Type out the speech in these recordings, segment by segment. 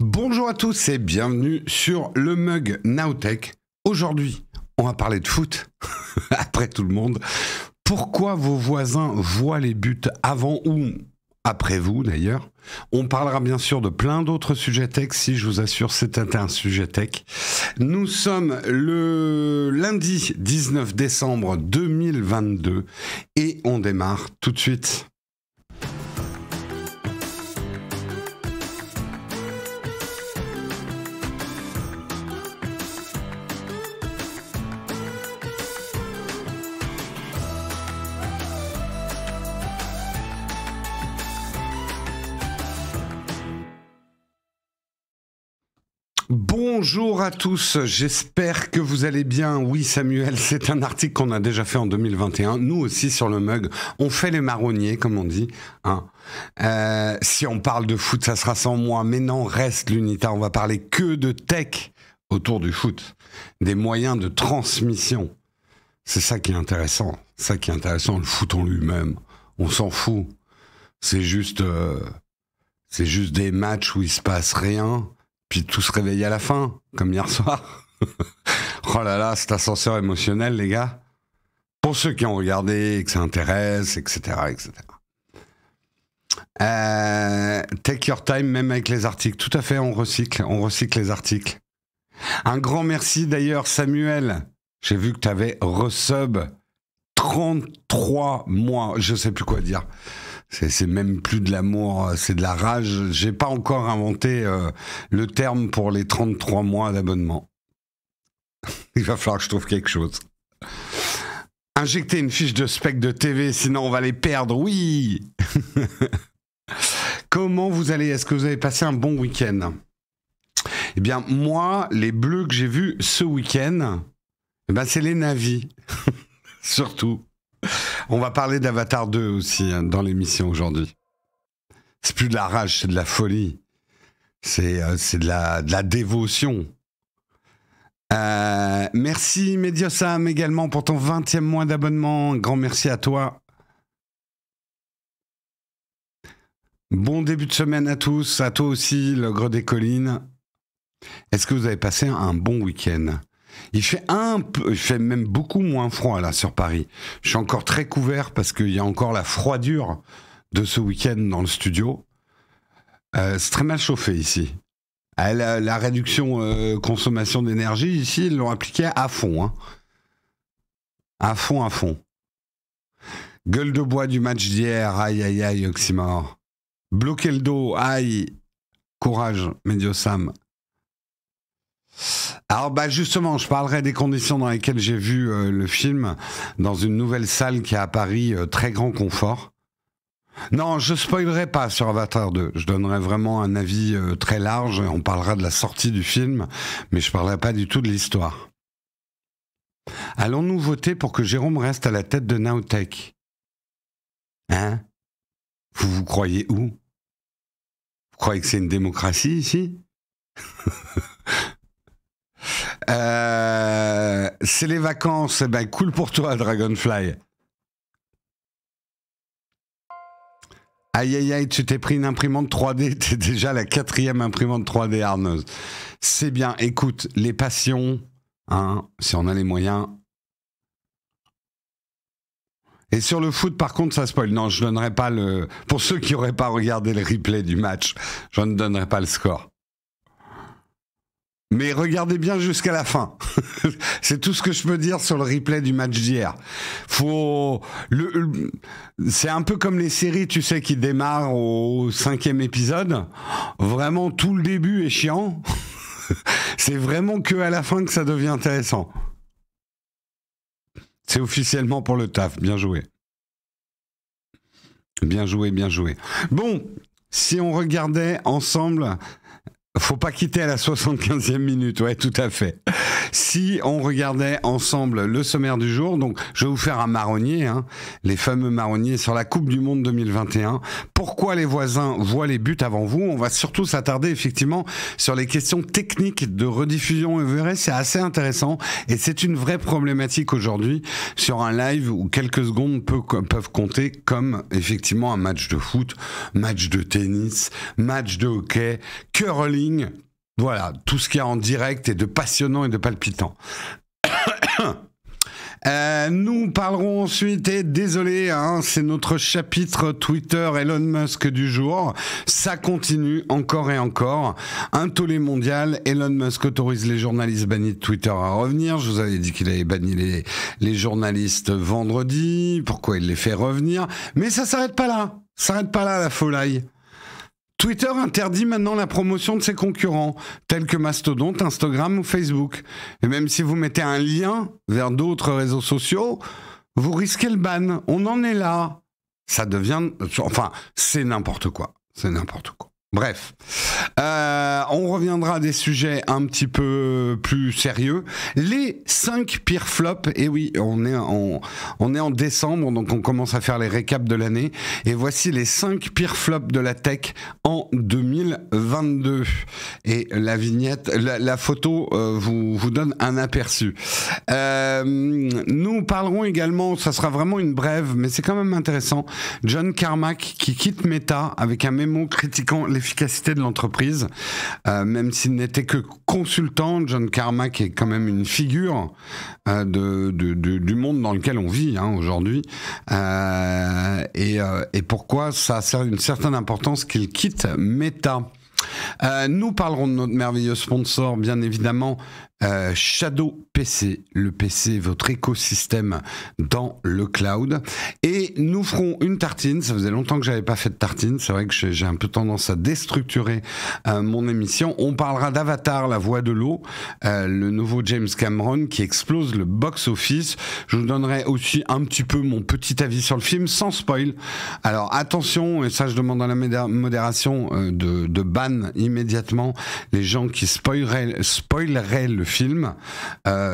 Bonjour à tous et bienvenue sur le Mug Nowtech. Aujourd'hui, on va parler de foot, après tout le monde. Pourquoi vos voisins voient les buts avant ou après vous d'ailleurs? On parlera bien sûr de plein d'autres sujets tech, si je vous assure c'était un sujet tech. Nous sommes le lundi 19 décembre 2022 et on démarre tout de suite. Bonjour à tous, j'espère que vous allez bien. Oui Samuel, c'est un article qu'on a déjà fait en 2021. Nous aussi sur le Mug, on fait les marronniers comme on dit. Hein. Si on parle de foot, ça sera sans moi. Mais non, reste l'Unita, on va parler que de tech autour du foot. Des moyens de transmission. C'est ça qui est intéressant. Ça qui est intéressant, le foot en lui-même. On s'en fout. C'est juste des matchs où il se passe rien. Puis tout se réveille à la fin, comme hier soir. Oh là là, cet ascenseur émotionnel, les gars. Pour ceux qui ont regardé, et que ça intéresse, etc., etc. Take your time, même avec les articles. Tout à fait, on recycle les articles. Un grand merci d'ailleurs, Samuel. J'ai vu que tu avais resub 33 mois. Je sais plus quoi dire. C'est même plus de l'amour, c'est de la rage. J'ai pas encore inventé le terme pour les 33 mois d'abonnement. Il va falloir que je trouve quelque chose. Injecter une fiche de spec de TV, sinon on va les perdre, oui. Comment vous allez? Est-ce que vous avez passé un bon week-end? Eh bien, moi, les bleus que j'ai vus ce week-end, eh ben, c'est les navis, surtout. On va parler d'Avatar 2 aussi hein, dans l'émission aujourd'hui. C'est plus de la rage, c'est de la folie. C'est de la dévotion. Merci Mediosam également pour ton 20e mois d'abonnement. Un grand merci à toi. Bon début de semaine à tous, à toi aussi, l'ogre des collines. Est-ce que vous avez passé un bon week-end ? Il fait même beaucoup moins froid là sur Paris. Je suis encore très couvert parce qu'il y a encore la froidure de ce week-end dans le studio. C'est très mal chauffé ici. La réduction consommation d'énergie ici, ils l'ont appliquée à fond. Hein. À fond, à fond. Gueule de bois du match d'hier, aïe aïe aïe, oxymore. Bloquer le dos, aïe. Courage, Mediosam. Alors bah justement, je parlerai des conditions dans lesquelles j'ai vu le film dans une nouvelle salle qui est à Paris, très grand confort. Non, je spoilerai pas sur Avatar 2, je donnerai vraiment un avis très large, on parlera de la sortie du film, mais je parlerai pas du tout de l'histoire. Allons-nous voter pour que Jérôme reste à la tête de Nowtech? Hein? Vous croyez où? Vous croyez que c'est une démocratie ici? C'est les vacances, eh ben cool pour toi Dragonfly. Aïe aïe aïe, tu t'es pris une imprimante 3D, t'es déjà la 4e imprimante 3D Arneuse. C'est bien, écoute, les passions, hein, si on a les moyens. Et sur le foot, par contre, ça spoil. Non, je donnerai pas le... Pour ceux qui n'auraient pas regardé le replay du match, je ne donnerai pas le score. Mais regardez bien jusqu'à la fin. C'est tout ce que je peux dire sur le replay du match d'hier. C'est un peu comme les séries, tu sais, qui démarrent au 5e épisode. Vraiment, tout le début est chiant. C'est vraiment que à la fin que ça devient intéressant. C'est officiellement pour le taf. Bien joué. Bien joué, bien joué. Bon, si on regardait ensemble... Faut pas quitter à la 75e minute, ouais, tout à fait. Si on regardait ensemble le sommaire du jour, donc je vais vous faire un marronnier, hein, les fameux marronniers sur la Coupe du Monde 2021. Pourquoi les voisins voient les buts avant vous? On va surtout s'attarder effectivement sur les questions techniques de rediffusion. Et vous verrez, c'est assez intéressant et c'est une vraie problématique aujourd'hui sur un live où quelques secondes peuvent compter comme effectivement un match de foot, match de tennis, match de hockey, curling, bowling. Voilà, tout ce qu'il y a en direct et de passionnant et de palpitant. Nous parlerons ensuite, et désolé, hein, c'est notre chapitre Twitter Elon Musk du jour. Ça continue encore et encore. Un tollé mondial. Elon Musk autorise les journalistes bannis de Twitter à revenir. Je vous avais dit qu'il avait banni les journalistes vendredi. Pourquoi il les fait revenir? Mais ça s'arrête pas là. Ça s'arrête pas là, la folie. Twitter interdit maintenant la promotion de ses concurrents, tels que Mastodon, Instagram ou Facebook. Et même si vous mettez un lien vers d'autres réseaux sociaux, vous risquez le ban. On en est là. Ça devient... Enfin, c'est n'importe quoi. C'est n'importe quoi. Bref, on reviendra à des sujets un petit peu plus sérieux. Les 5 pires flops, et oui, on est en décembre, donc on commence à faire les récaps de l'année. Et voici les 5 pires flops de la tech en 2022. Et la vignette, la photo vous donne un aperçu. Nous parlerons également, ça sera vraiment une brève, mais c'est quand même intéressant, John Carmack qui quitte Meta avec un mémo critiquant l'efficacité de l'entreprise, même s'il n'était que consultant. John Carmack est quand même une figure du monde dans lequel on vit aujourd'hui, et pourquoi ça a une certaine importance qu'il quitte Meta. Nous parlerons de notre merveilleux sponsor, bien évidemment, Shadow PC, le PC, votre écosystème dans le cloud. Et nous ferons une tartine. Ça faisait longtemps que j'avais pas fait de tartine. C'est vrai que j'ai un peu tendance à déstructurer mon émission. On parlera d'Avatar, la voix de l'eau, le nouveau James Cameron qui explose le box-office. Je vous donnerai aussi un petit peu mon petit avis sur le film, sans spoil. Alors attention, et ça je demande à la modération de ban immédiatement les gens qui spoileraient le film.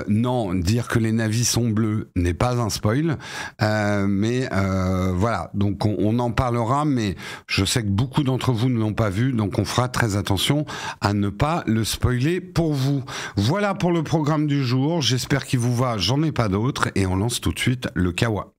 Non, dire que les navis sont bleus n'est pas un spoil, mais voilà, donc on en parlera, mais je sais que beaucoup d'entre vous ne l'ont pas vu, donc on fera très attention à ne pas le spoiler pour vous. Voilà pour le programme du jour, j'espère qu'il vous va, j'en ai pas d'autres, et on lance tout de suite le Kawa.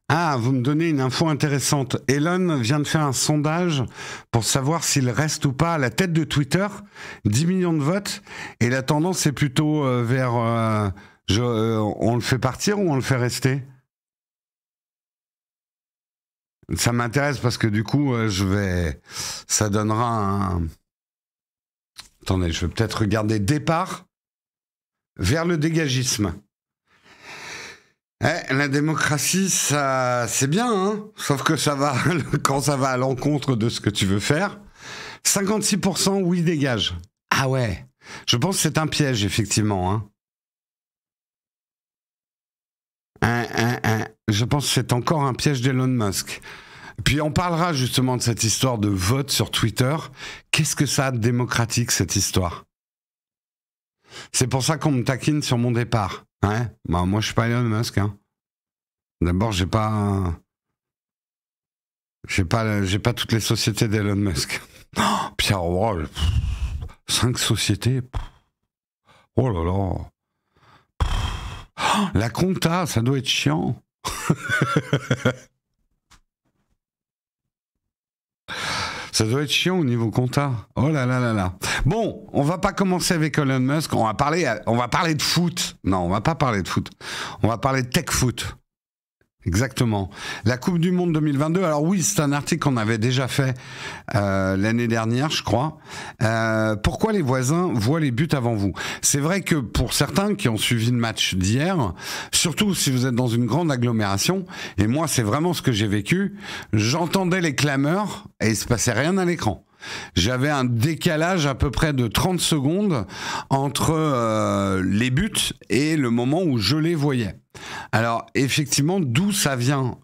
Ah, vous me donnez une info intéressante. Elon vient de faire un sondage pour savoir s'il reste ou pas à la tête de Twitter. 10 millions de votes. Et la tendance est plutôt vers... on le fait partir ou on le fait rester? Ça m'intéresse parce que du coup, ça donnera un... Attendez, je vais peut-être regarder départ vers le dégagisme. La démocratie, ça, c'est bien, hein, sauf que ça va, quand ça va à l'encontre de ce que tu veux faire. 56% oui, dégage. Ah ouais, je pense que c'est un piège, effectivement. Je pense que c'est encore un piège d'Elon Musk. Puis on parlera justement de cette histoire de vote sur Twitter. Qu'est-ce que ça a de démocratique, cette histoire? C'est pour ça qu'on me taquine sur mon départ. Ouais, bah moi je suis pas Elon Musk. D'abord, j'ai pas toutes les sociétés d'Elon Musk. Oh, Pierre, 5 sociétés. Oh là là. Oh, la compta, ça doit être chiant. Ça doit être chiant au niveau compta. Oh là là là là. Bon, on va pas commencer avec Elon Musk. On va parler de foot. Non, on va pas parler de foot. On va parler de tech foot. Exactement. La Coupe du Monde 2022. Alors oui, c'est un article qu'on avait déjà fait l'année dernière, je crois. Pourquoi les voisins voient les buts avant vous? C'est vrai que pour certains qui ont suivi le match d'hier, surtout si vous êtes dans une grande agglomération, et moi c'est vraiment ce que j'ai vécu, j'entendais les clameurs et il se passait rien à l'écran. J'avais un décalage à peu près de 30 secondes entre les buts et le moment où je les voyais. Alors, effectivement, d'où ça vient,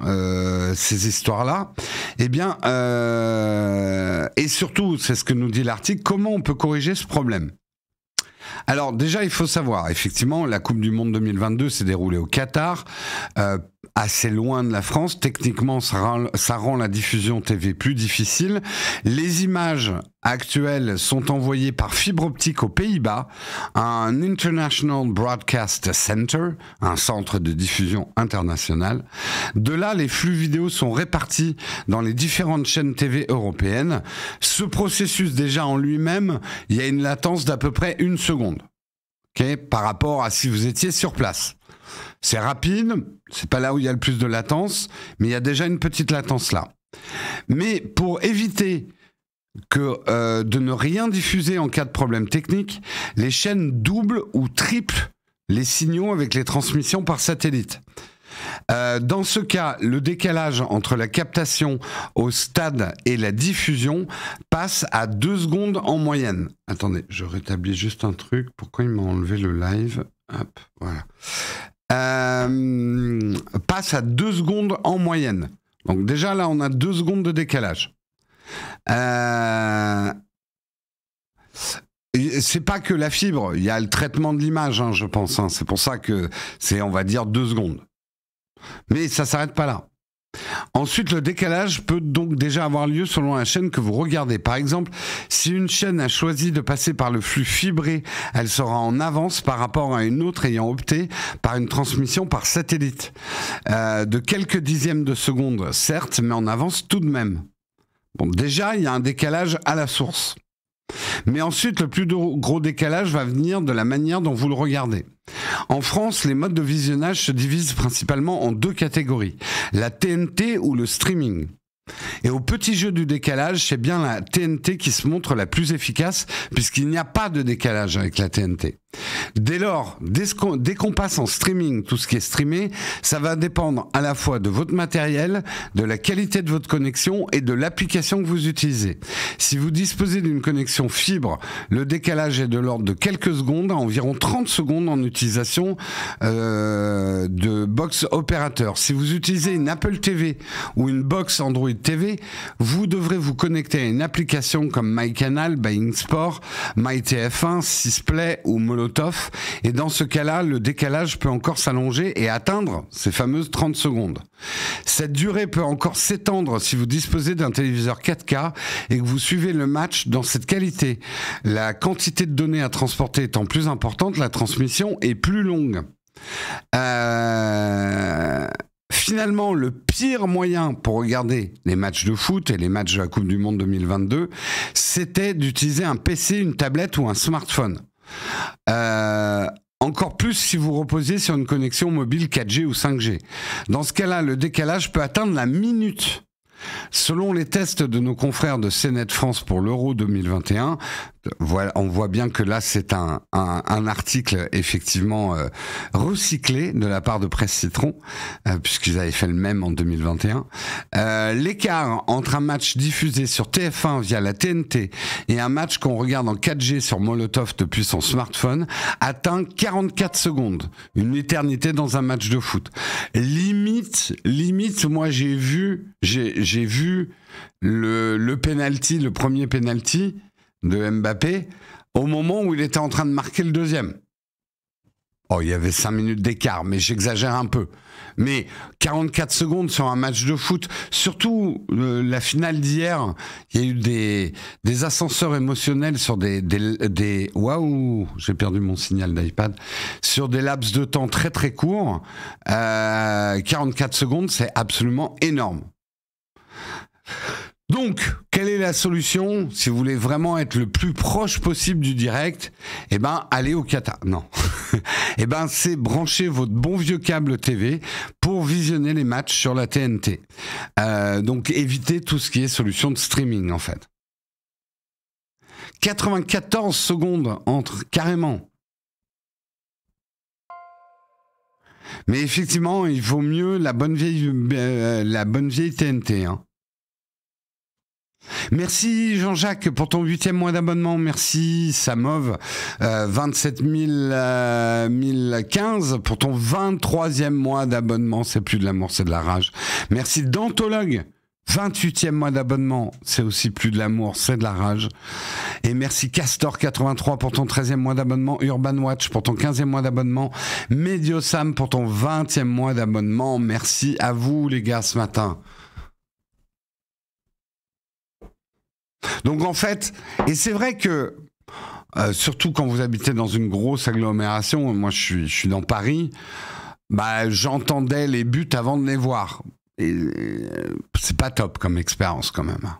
ces histoires-là? Eh bien, et surtout, c'est ce que nous dit l'article, comment on peut corriger ce problème? Alors déjà, il faut savoir, effectivement, la Coupe du Monde 2022 s'est déroulée au Qatar. assez loin de la France. Techniquement, ça rend la diffusion TV plus difficile. Les images actuelles sont envoyées par fibre optique aux Pays-Bas, à un International Broadcast Center, un centre de diffusion international. De là, les flux vidéo sont répartis dans les différentes chaînes TV européennes. Ce processus, déjà en lui-même, il y a une latence d'à peu près 1 seconde. Okay, par rapport à si vous étiez sur place. C'est rapide, c'est pas là où il y a le plus de latence, mais il y a déjà une petite latence là. Mais pour éviter de ne rien diffuser en cas de problème technique, les chaînes doublent ou triplent les signaux avec les transmissions par satellite. Dans ce cas, le décalage entre la captation au stade et la diffusion passe à 2 secondes en moyenne. Attendez, je rétablis juste un truc. Pourquoi il m'a enlevé le live? Hop, voilà. Passe à 2 secondes en moyenne. Donc déjà là, on a 2 secondes de décalage. C'est pas que la fibre, il y a le traitement de l'image, hein, je pense. Hein. C'est pour ça que c'est, on va dire, 2 secondes. Mais ça s'arrête pas là. Ensuite, le décalage peut donc déjà avoir lieu selon la chaîne que vous regardez. Par exemple, si une chaîne a choisi de passer par le flux fibré, elle sera en avance par rapport à une autre ayant opté par une transmission par satellite. De quelques dixièmes de seconde, certes, mais en avance tout de même. Bon, déjà, il y a un décalage à la source. Mais ensuite, le plus gros décalage va venir de la manière dont vous le regardez. En France, les modes de visionnage se divisent principalement en 2 catégories, la TNT ou le streaming. Et au petit jeu du décalage, c'est bien la TNT qui se montre la plus efficace puisqu'il n'y a pas de décalage avec la TNT. Dès lors, dès qu'on passe en streaming, tout ce qui est streamé, ça va dépendre à la fois de votre matériel, de la qualité de votre connexion et de l'application que vous utilisez. Si vous disposez d'une connexion fibre, le décalage est de l'ordre de quelques secondes, à environ 30 secondes en utilisation de box opérateur. Si vous utilisez une Apple TV ou une box Android TV, vous devrez vous connecter à une application comme MyCanal, Bein Sport, MyTF1, Sisplay ou Molotov. Et dans ce cas-là, le décalage peut encore s'allonger et atteindre ces fameuses 30 secondes. Cette durée peut encore s'étendre si vous disposez d'un téléviseur 4K et que vous suivez le match dans cette qualité. La quantité de données à transporter étant plus importante, la transmission est plus longue. Finalement, le pire moyen pour regarder les matchs de foot et les matchs de la Coupe du Monde 2022, c'était d'utiliser un PC, une tablette ou un smartphone. Encore plus si vous reposez sur une connexion mobile 4G ou 5G. Dans ce cas-là, le décalage peut atteindre la minute. Selon les tests de nos confrères de CNET France pour l'Euro 2021, voilà, on voit bien que là c'est un article effectivement recyclé de la part de Presse Citron, puisqu'ils avaient fait le même en 2021. L'écart entre un match diffusé sur TF1 via la TNT et un match qu'on regarde en 4G sur Molotov depuis son smartphone atteint 44 secondes, une éternité dans un match de foot. Limite, moi j'ai vu le penalty, le premier penalty de Mbappé au moment où il était en train de marquer le deuxième. Oh, il y avait 5 minutes d'écart, mais j'exagère un peu. Mais 44 secondes sur un match de foot, surtout la finale d'hier, il y a eu des ascenseurs émotionnels sur des waouh, j'ai perdu mon signal d'iPad, sur des laps de temps très très courts. 44 secondes, c'est absolument énorme. Donc, quelle est la solution si vous voulez vraiment être le plus proche possible du direct? Eh ben, allez au Qatar. Non. Eh ben, c'est brancher votre bon vieux câble TV pour visionner les matchs sur la TNT. Donc, évitez tout ce qui est solution de streaming, en fait. 94 secondes entre, carrément. Mais effectivement, il vaut mieux la bonne vieille TNT, hein. Merci Jean-Jacques pour ton 8e mois d'abonnement. Merci Samov, 27 015 pour ton 23e mois d'abonnement. C'est plus de l'amour, c'est de la rage. Merci Dantologue 28e mois d'abonnement, c'est aussi plus de l'amour, c'est de la rage. Et merci Castor83 pour ton 13e mois d'abonnement, Urban Watch pour ton 15e mois d'abonnement, Mediosam pour ton 20e mois d'abonnement. Merci à vous les gars ce matin. Donc en fait, et c'est vrai que, surtout quand vous habitez dans une grosse agglomération, moi je suis dans Paris, bah, j'entendais les buts avant de les voir. Et c'est pas top comme expérience quand même.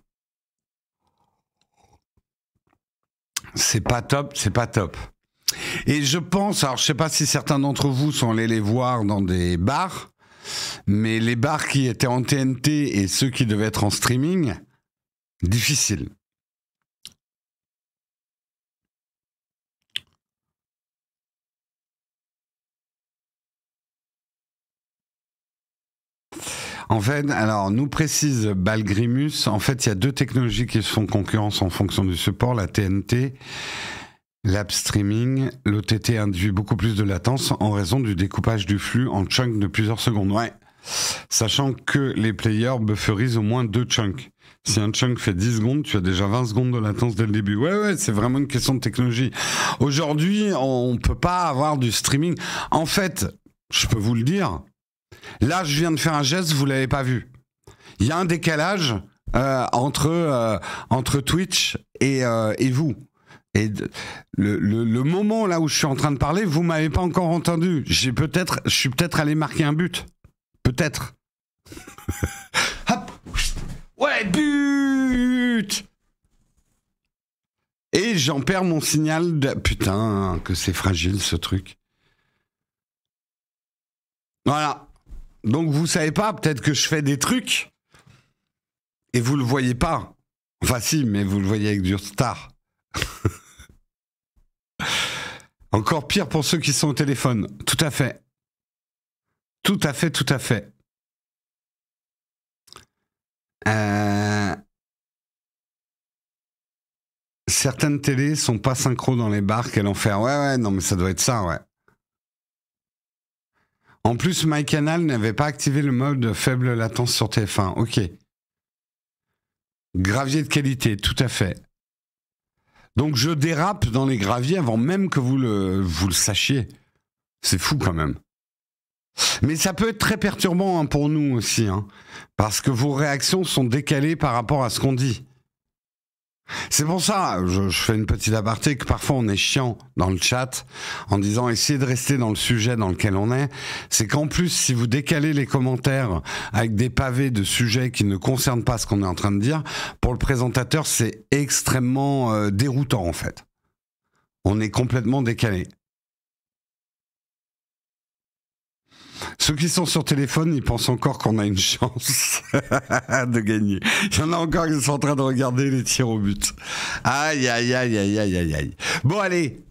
C'est pas top, c'est pas top. Et je pense, alors je sais pas si certains d'entre vous sont allés les voir dans des bars, mais les bars qui étaient en TNT et ceux qui devaient être en streaming, difficile. En fait, alors, nous précise Balgrimus, en fait, il y a deux technologies qui se font concurrence en fonction du support, la TNT, l'app streaming. L'OTT induit beaucoup plus de latence en raison du découpage du flux en chunks de plusieurs secondes. Ouais. Sachant que les players bufferisent au moins 2 chunks. Si un chunk fait 10 secondes, tu as déjà 20 secondes de latence dès le début. Ouais, c'est vraiment une question de technologie. Aujourd'hui, on peut pas avoir du streaming. En fait, je peux vous le dire, là, je viens de faire un geste, vous l'avez pas vu. Il y a un décalage entre Twitch et vous. Et le moment là où je suis en train de parler, vous m'avez pas encore entendu. Je suis peut-être allé marquer un but. Peut-être. Hop. Ouais, but. Et j'en perds mon signal de... Putain, que c'est fragile ce truc. Voilà. Donc vous savez pas, peut-être que je fais des trucs et vous le voyez pas. Enfin si, mais vous le voyez avec du retard. Encore pire pour ceux qui sont au téléphone. Tout à fait. Tout à fait, tout à fait. Certaines télés sont pas synchro dans les bars, quel enfer. Ouais, non, mais ça doit être ça, ouais. En plus, MyCanal n'avait pas activé le mode faible latence sur TF1. Ok. Gravier de qualité, tout à fait. Donc je dérape dans les graviers avant même que vous le sachiez. C'est fou quand même. Mais ça peut être très perturbant hein, pour nous aussi, hein, parce que vos réactions sont décalées par rapport à ce qu'on dit. C'est pour ça, je fais une petite aparté, que parfois on est chiant dans le chat en disant essayez de rester dans le sujet dans lequel on est. C'est qu'en plus, si vous décalez les commentaires avec des pavés de sujets qui ne concernent pas ce qu'on est en train de dire, pour le présentateur, c'est extrêmement déroutant en fait. On est complètement décalé. Ceux qui sont sur téléphone, ils pensent encore qu'on a une chance de gagner. Il y en a encore qui sont en train de regarder les tirs au but. Aïe, aïe, aïe, aïe, aïe, aïe, aïe. Bon, allez.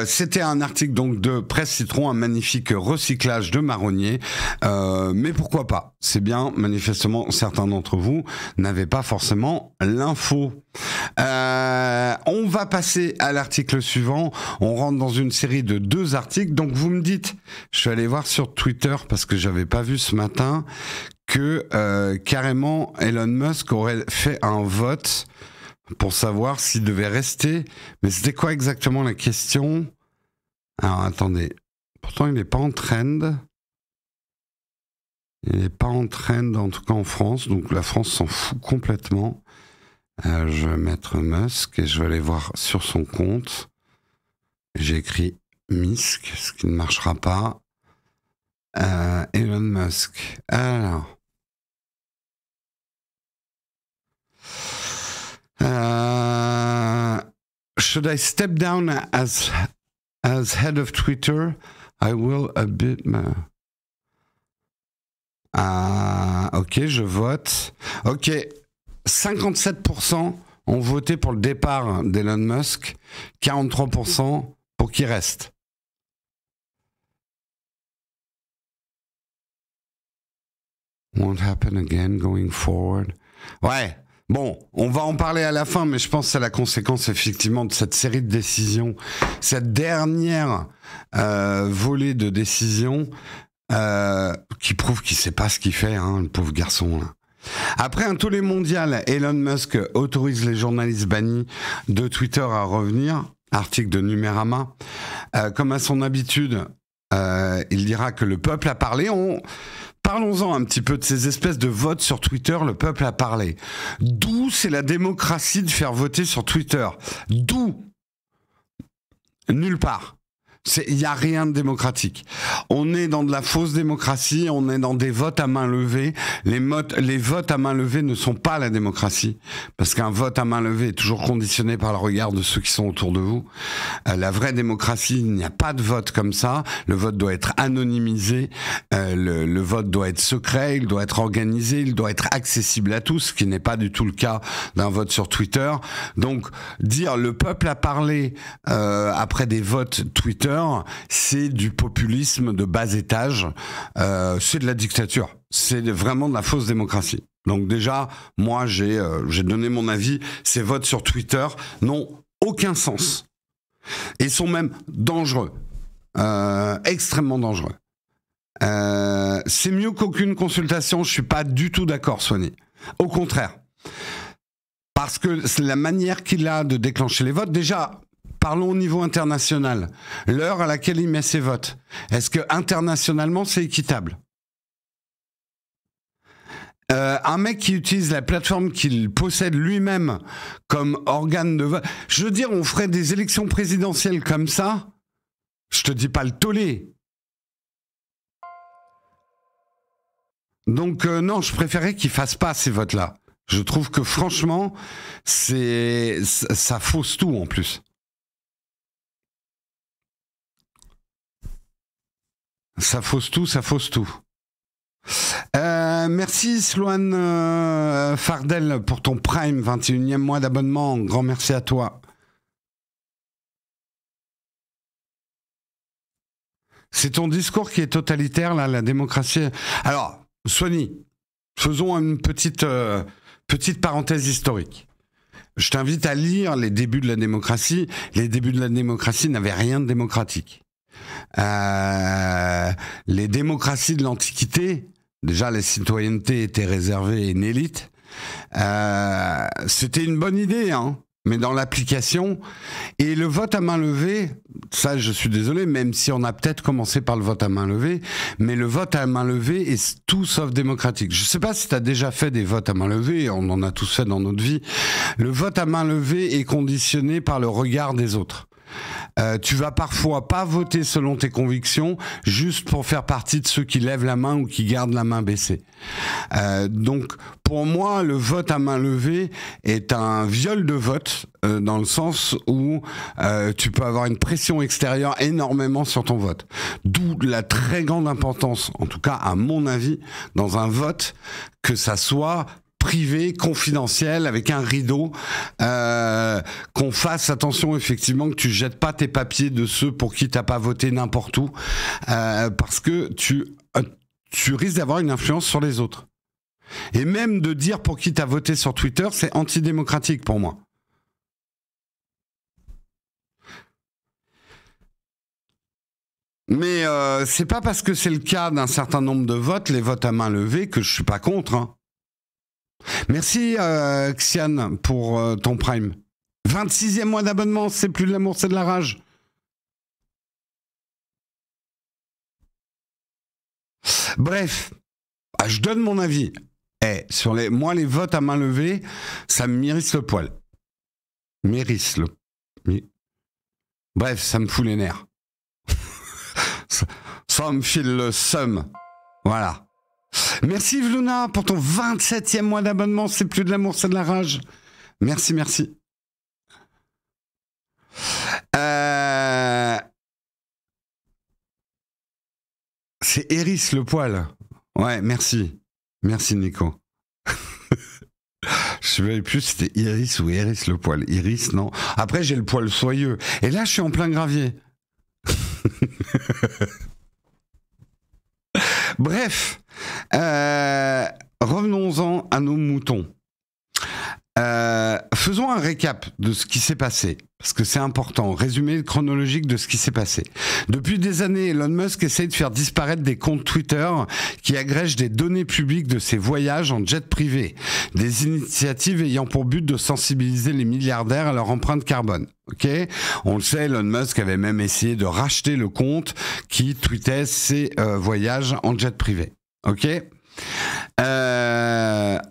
C'était un article donc de Presse Citron, un magnifique recyclage de marronnier. Mais pourquoi pas? C'est bien, manifestement, certains d'entre vous n'avaient pas forcément l'info. On va passer à l'article suivant. On rentre dans une série de 2 articles. Donc vous me dites, je suis allé voir sur Twitter parce que j'avais pas vu ce matin que carrément Elon Musk aurait fait un vote pour savoir s'il devait rester. Mais c'était quoi exactement la question? Alors, attendez. Pourtant, il n'est pas en trend. Il n'est pas en trend, en tout cas en France. Donc, la France s'en fout complètement. Je vais mettre Musk et je vais aller voir sur son compte. J'ai écrit Misk, ce qui ne marchera pas. Elon Musk. Alors... should I step down as head of Twitter? I will a bit... ok, je vote. Ok, 57% ont voté pour le départ d'Elon Musk, 43% pour qu'il reste. Won't happen again going forward. Ouais. Bon, on va en parler à la fin, mais je pense que c'est la conséquence effectivement de cette série de décisions, cette dernière volée de décisions qui prouve qu'il ne sait pas ce qu'il fait, hein, le pauvre garçon. Là. Après un tollé mondial, Elon Musk autorise les journalistes bannis de Twitter à revenir. Article de Numérama. Comme à son habitude, il dira que le peuple a parlé. Parlons-en un petit peu de ces espèces de votes sur Twitter. Le peuple a parlé. D'où c'est la démocratie de faire voter sur Twitter? D'où? Nulle part. Il n'y a rien de démocratique. On est dans de la fausse démocratie, on est dans des votes à main levée. Les votes à main levée ne sont pas la démocratie, parce qu'un vote à main levée est toujours conditionné par le regard de ceux qui sont autour de vous. La vraie démocratie, il n'y a pas de vote comme ça. Le vote doit être anonymisé, le vote doit être secret, il doit être organisé, il doit être accessible à tous, ce qui n'est pas du tout le cas d'un vote sur Twitter. Donc, dire le peuple a parlé après des votes Twitter, c'est du populisme de bas étage, c'est de la dictature, c'est vraiment de la fausse démocratie. Donc déjà, moi j'ai donné mon avis, ces votes sur Twitter n'ont aucun sens et sont même dangereux, extrêmement dangereux. C'est mieux qu'aucune consultation, je suis pas du tout d'accord, Sony. Au contraire, parce que c'est la manière qu'il a de déclencher les votes. Déjà, parlons au niveau international. L'heure à laquelle il met ses votes, est-ce que internationalement c'est équitable? Un mec qui utilise la plateforme qu'il possède lui-même comme organe de vote, je veux dire, on ferait des élections présidentielles comme ça, je te dis pas le tollé. Donc non, je préférais qu'il fasse pas ces votes-là. Je trouve que franchement, ça fausse tout en plus. Ça fausse tout, ça fausse tout. Merci Sloane Fardel pour ton Prime, 21e mois d'abonnement. Grand merci à toi. C'est ton discours qui est totalitaire, là, la démocratie. Alors, Sony, faisons une petite parenthèse historique. Je t'invite à lire les débuts de la démocratie. Les débuts de la démocratie n'avaient rien de démocratique. Les démocraties de l'Antiquité, déjà la citoyenneté était réservée à une élite. C'était une bonne idée, hein, mais dans l'application, et le vote à main levée, ça je suis désolé, même si on a peut-être commencé par le vote à main levée, mais le vote à main levée est tout sauf démocratique. Je sais pas si tu as déjà fait des votes à main levée, on en a tous fait dans notre vie. Le vote à main levée est conditionné par le regard des autres. Tu vas parfois pas voter selon tes convictions, juste pour faire partie de ceux qui lèvent la main ou qui gardent la main baissée. Donc, pour moi, le vote à main levée est un viol de vote, dans le sens où tu peux avoir une pression extérieure énormément sur ton vote. D'où la très grande importance, en tout cas à mon avis, dans un vote, que ça soit privé, confidentiel, avec un rideau, qu'on fasse attention effectivement que tu jettes pas tes papiers de ceux pour qui t'as pas voté n'importe où, parce que tu risques d'avoir une influence sur les autres. Et même de dire pour qui t'as voté sur Twitter, c'est antidémocratique pour moi. Mais c'est pas parce que c'est le cas d'un certain nombre de votes, les votes à main levée, que je suis pas contre, hein. Merci Xian pour ton Prime. 26e mois d'abonnement, c'est plus de l'amour, c'est de la rage. Bref, je donne mon avis. Sur moi, les votes à main levée, ça me mérisse le poil. Bref, ça me fout les nerfs. Ça me file le seum. Voilà. Merci Vluna pour ton 27e mois d'abonnement. C'est plus de l'amour, c'est de la rage. Merci, merci. C'est Eris le poil. Ouais, merci. Merci Nico. Je ne savais plus si c'était Iris ou Eris le poil. Iris, non. Après, j'ai le poil soyeux. Et là, je suis en plein gravier. Bref, revenons-en à nos moutons. faisons un récap de ce qui s'est passé, parce que c'est important, résumé chronologique de ce qui s'est passé. Depuis des années, Elon Musk essaye de faire disparaître des comptes Twitter qui agrègent des données publiques de ses voyages en jet privé, des initiatives ayant pour but de sensibiliser les milliardaires à leur empreinte carbone. Ok, on le sait, Elon Musk avait même essayé de racheter le compte qui tweetait ses voyages en jet privé. Ok.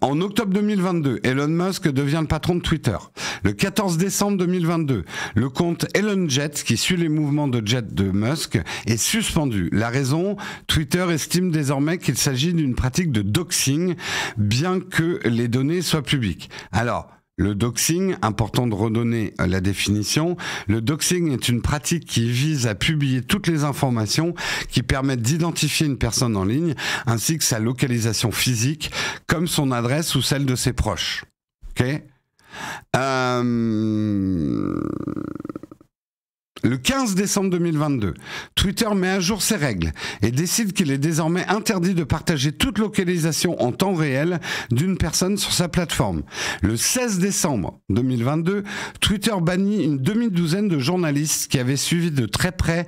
En octobre 2022, Elon Musk devient le patron de Twitter. Le 14 décembre 2022, le compte ElonJet, qui suit les mouvements de jet de Musk, est suspendu. La raison, Twitter estime désormais qu'il s'agit d'une pratique de doxing, bien que les données soient publiques. Alors, le doxing, important de redonner la définition, le doxing est une pratique qui vise à publier toutes les informations qui permettent d'identifier une personne en ligne, ainsi que sa localisation physique, comme son adresse ou celle de ses proches. Ok ? Le 15 décembre 2022, Twitter met à jour ses règles et décide qu'il est désormais interdit de partager toute localisation en temps réel d'une personne sur sa plateforme. Le 16 décembre 2022, Twitter bannit une demi-douzaine de journalistes qui avaient suivi de très près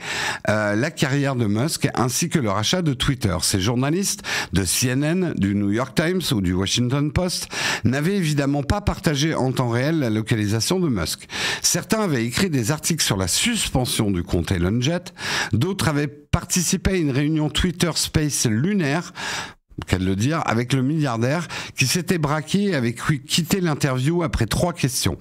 la carrière de Musk ainsi que le rachat de Twitter. Ces journalistes de CNN, du New York Times ou du Washington Post n'avaient évidemment pas partagé en temps réel la localisation de Musk. Certains avaient écrit des articles sur la suspension du compte ElonJet, d'autres avaient participé à une réunion Twitter Space lunaire, qu'à le dire, avec le milliardaire qui s'était braqué et avait quitté l'interview après 3 questions.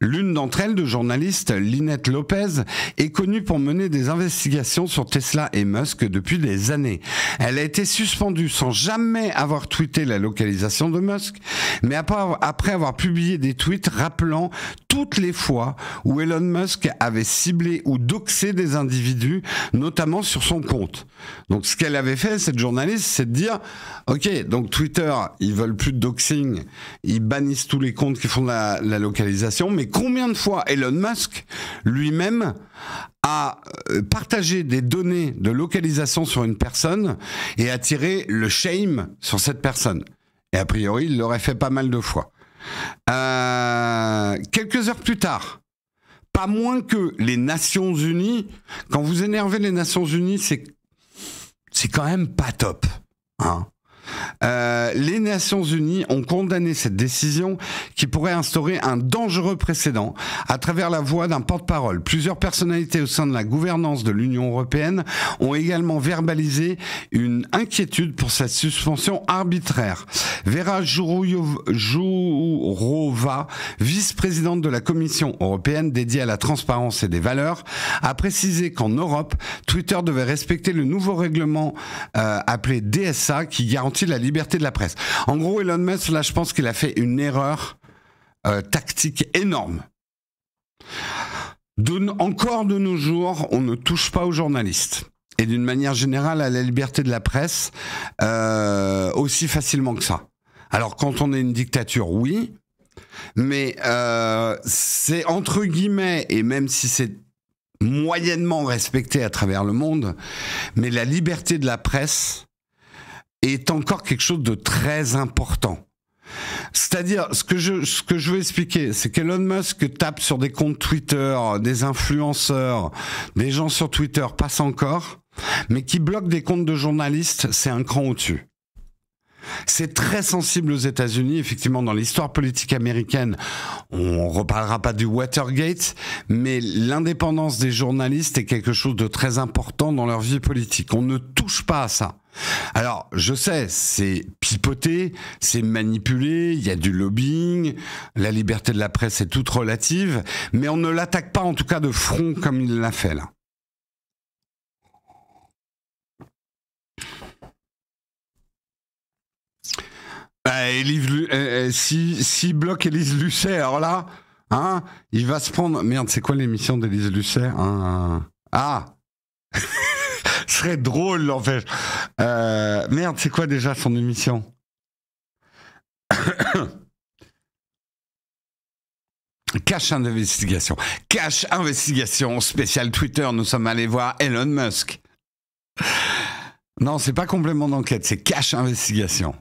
L'une d'entre elles, de journaliste, Lynette Lopez, est connue pour mener des investigations sur Tesla et Musk depuis des années. Elle a été suspendue sans jamais avoir tweeté la localisation de Musk, mais après avoir publié des tweets rappelant toutes les fois où Elon Musk avait ciblé ou doxé des individus, notamment sur son compte. Donc ce qu'elle avait fait, cette journaliste, c'est de dire ok, donc Twitter, ils veulent plus de doxing, ils bannissent tous les comptes qui font la localisation, mais combien de fois Elon Musk, lui-même, a partagé des données de localisation sur une personne et a tiré le shame sur cette personne? Et a priori, il l'aurait fait pas mal de fois. Quelques heures plus tard, pas moins que les Nations Unies, quand vous énervez les Nations Unies, c'est quand même pas top. Hein. Les Nations Unies ont condamné cette décision qui pourrait instaurer un dangereux précédent à travers la voix d'un porte-parole. Plusieurs personnalités au sein de la gouvernance de l'Union européenne ont également verbalisé une inquiétude pour cette suspension arbitraire. Vera Jourova, vice-présidente de la Commission européenne dédiée à la transparence et des valeurs, a précisé qu'en Europe, Twitter devait respecter le nouveau règlement appelé DSA qui garantit la liberté de la presse. En gros, Elon Musk, là, je pense qu'il a fait une erreur tactique énorme. Encore de nos jours, on ne touche pas aux journalistes. Et d'une manière générale, à la liberté de la presse, aussi facilement que ça. Alors, quand on est une dictature, oui. Mais c'est entre guillemets, et même si c'est moyennement respecté à travers le monde, mais la liberté de la presse est encore quelque chose de très important. C'est-à-dire, ce que je veux expliquer, c'est qu'Elon Musk tape sur des comptes Twitter, des influenceurs, des gens sur Twitter passent encore, mais qui bloquent des comptes de journalistes, c'est un cran au-dessus. C'est très sensible aux États-Unis, effectivement, dans l'histoire politique américaine. On reparlera pas du Watergate, mais l'indépendance des journalistes est quelque chose de très important dans leur vie politique. On ne touche pas à ça. Alors, je sais, c'est pipoté, c'est manipulé, il y a du lobbying, la liberté de la presse est toute relative, mais on ne l'attaque pas en tout cas de front comme il l'a fait là. Si bloque Élise Lucet, alors là, hein, il va se prendre... Merde, c'est quoi l'émission d'Élise Lucet, hein? Ah ce serait drôle, en fait. Merde, c'est quoi déjà son émission? Cache investigation. Cache investigation spécial Twitter. Nous sommes allés voir Elon Musk. Non, c'est pas complément d'enquête, c'est cache investigation.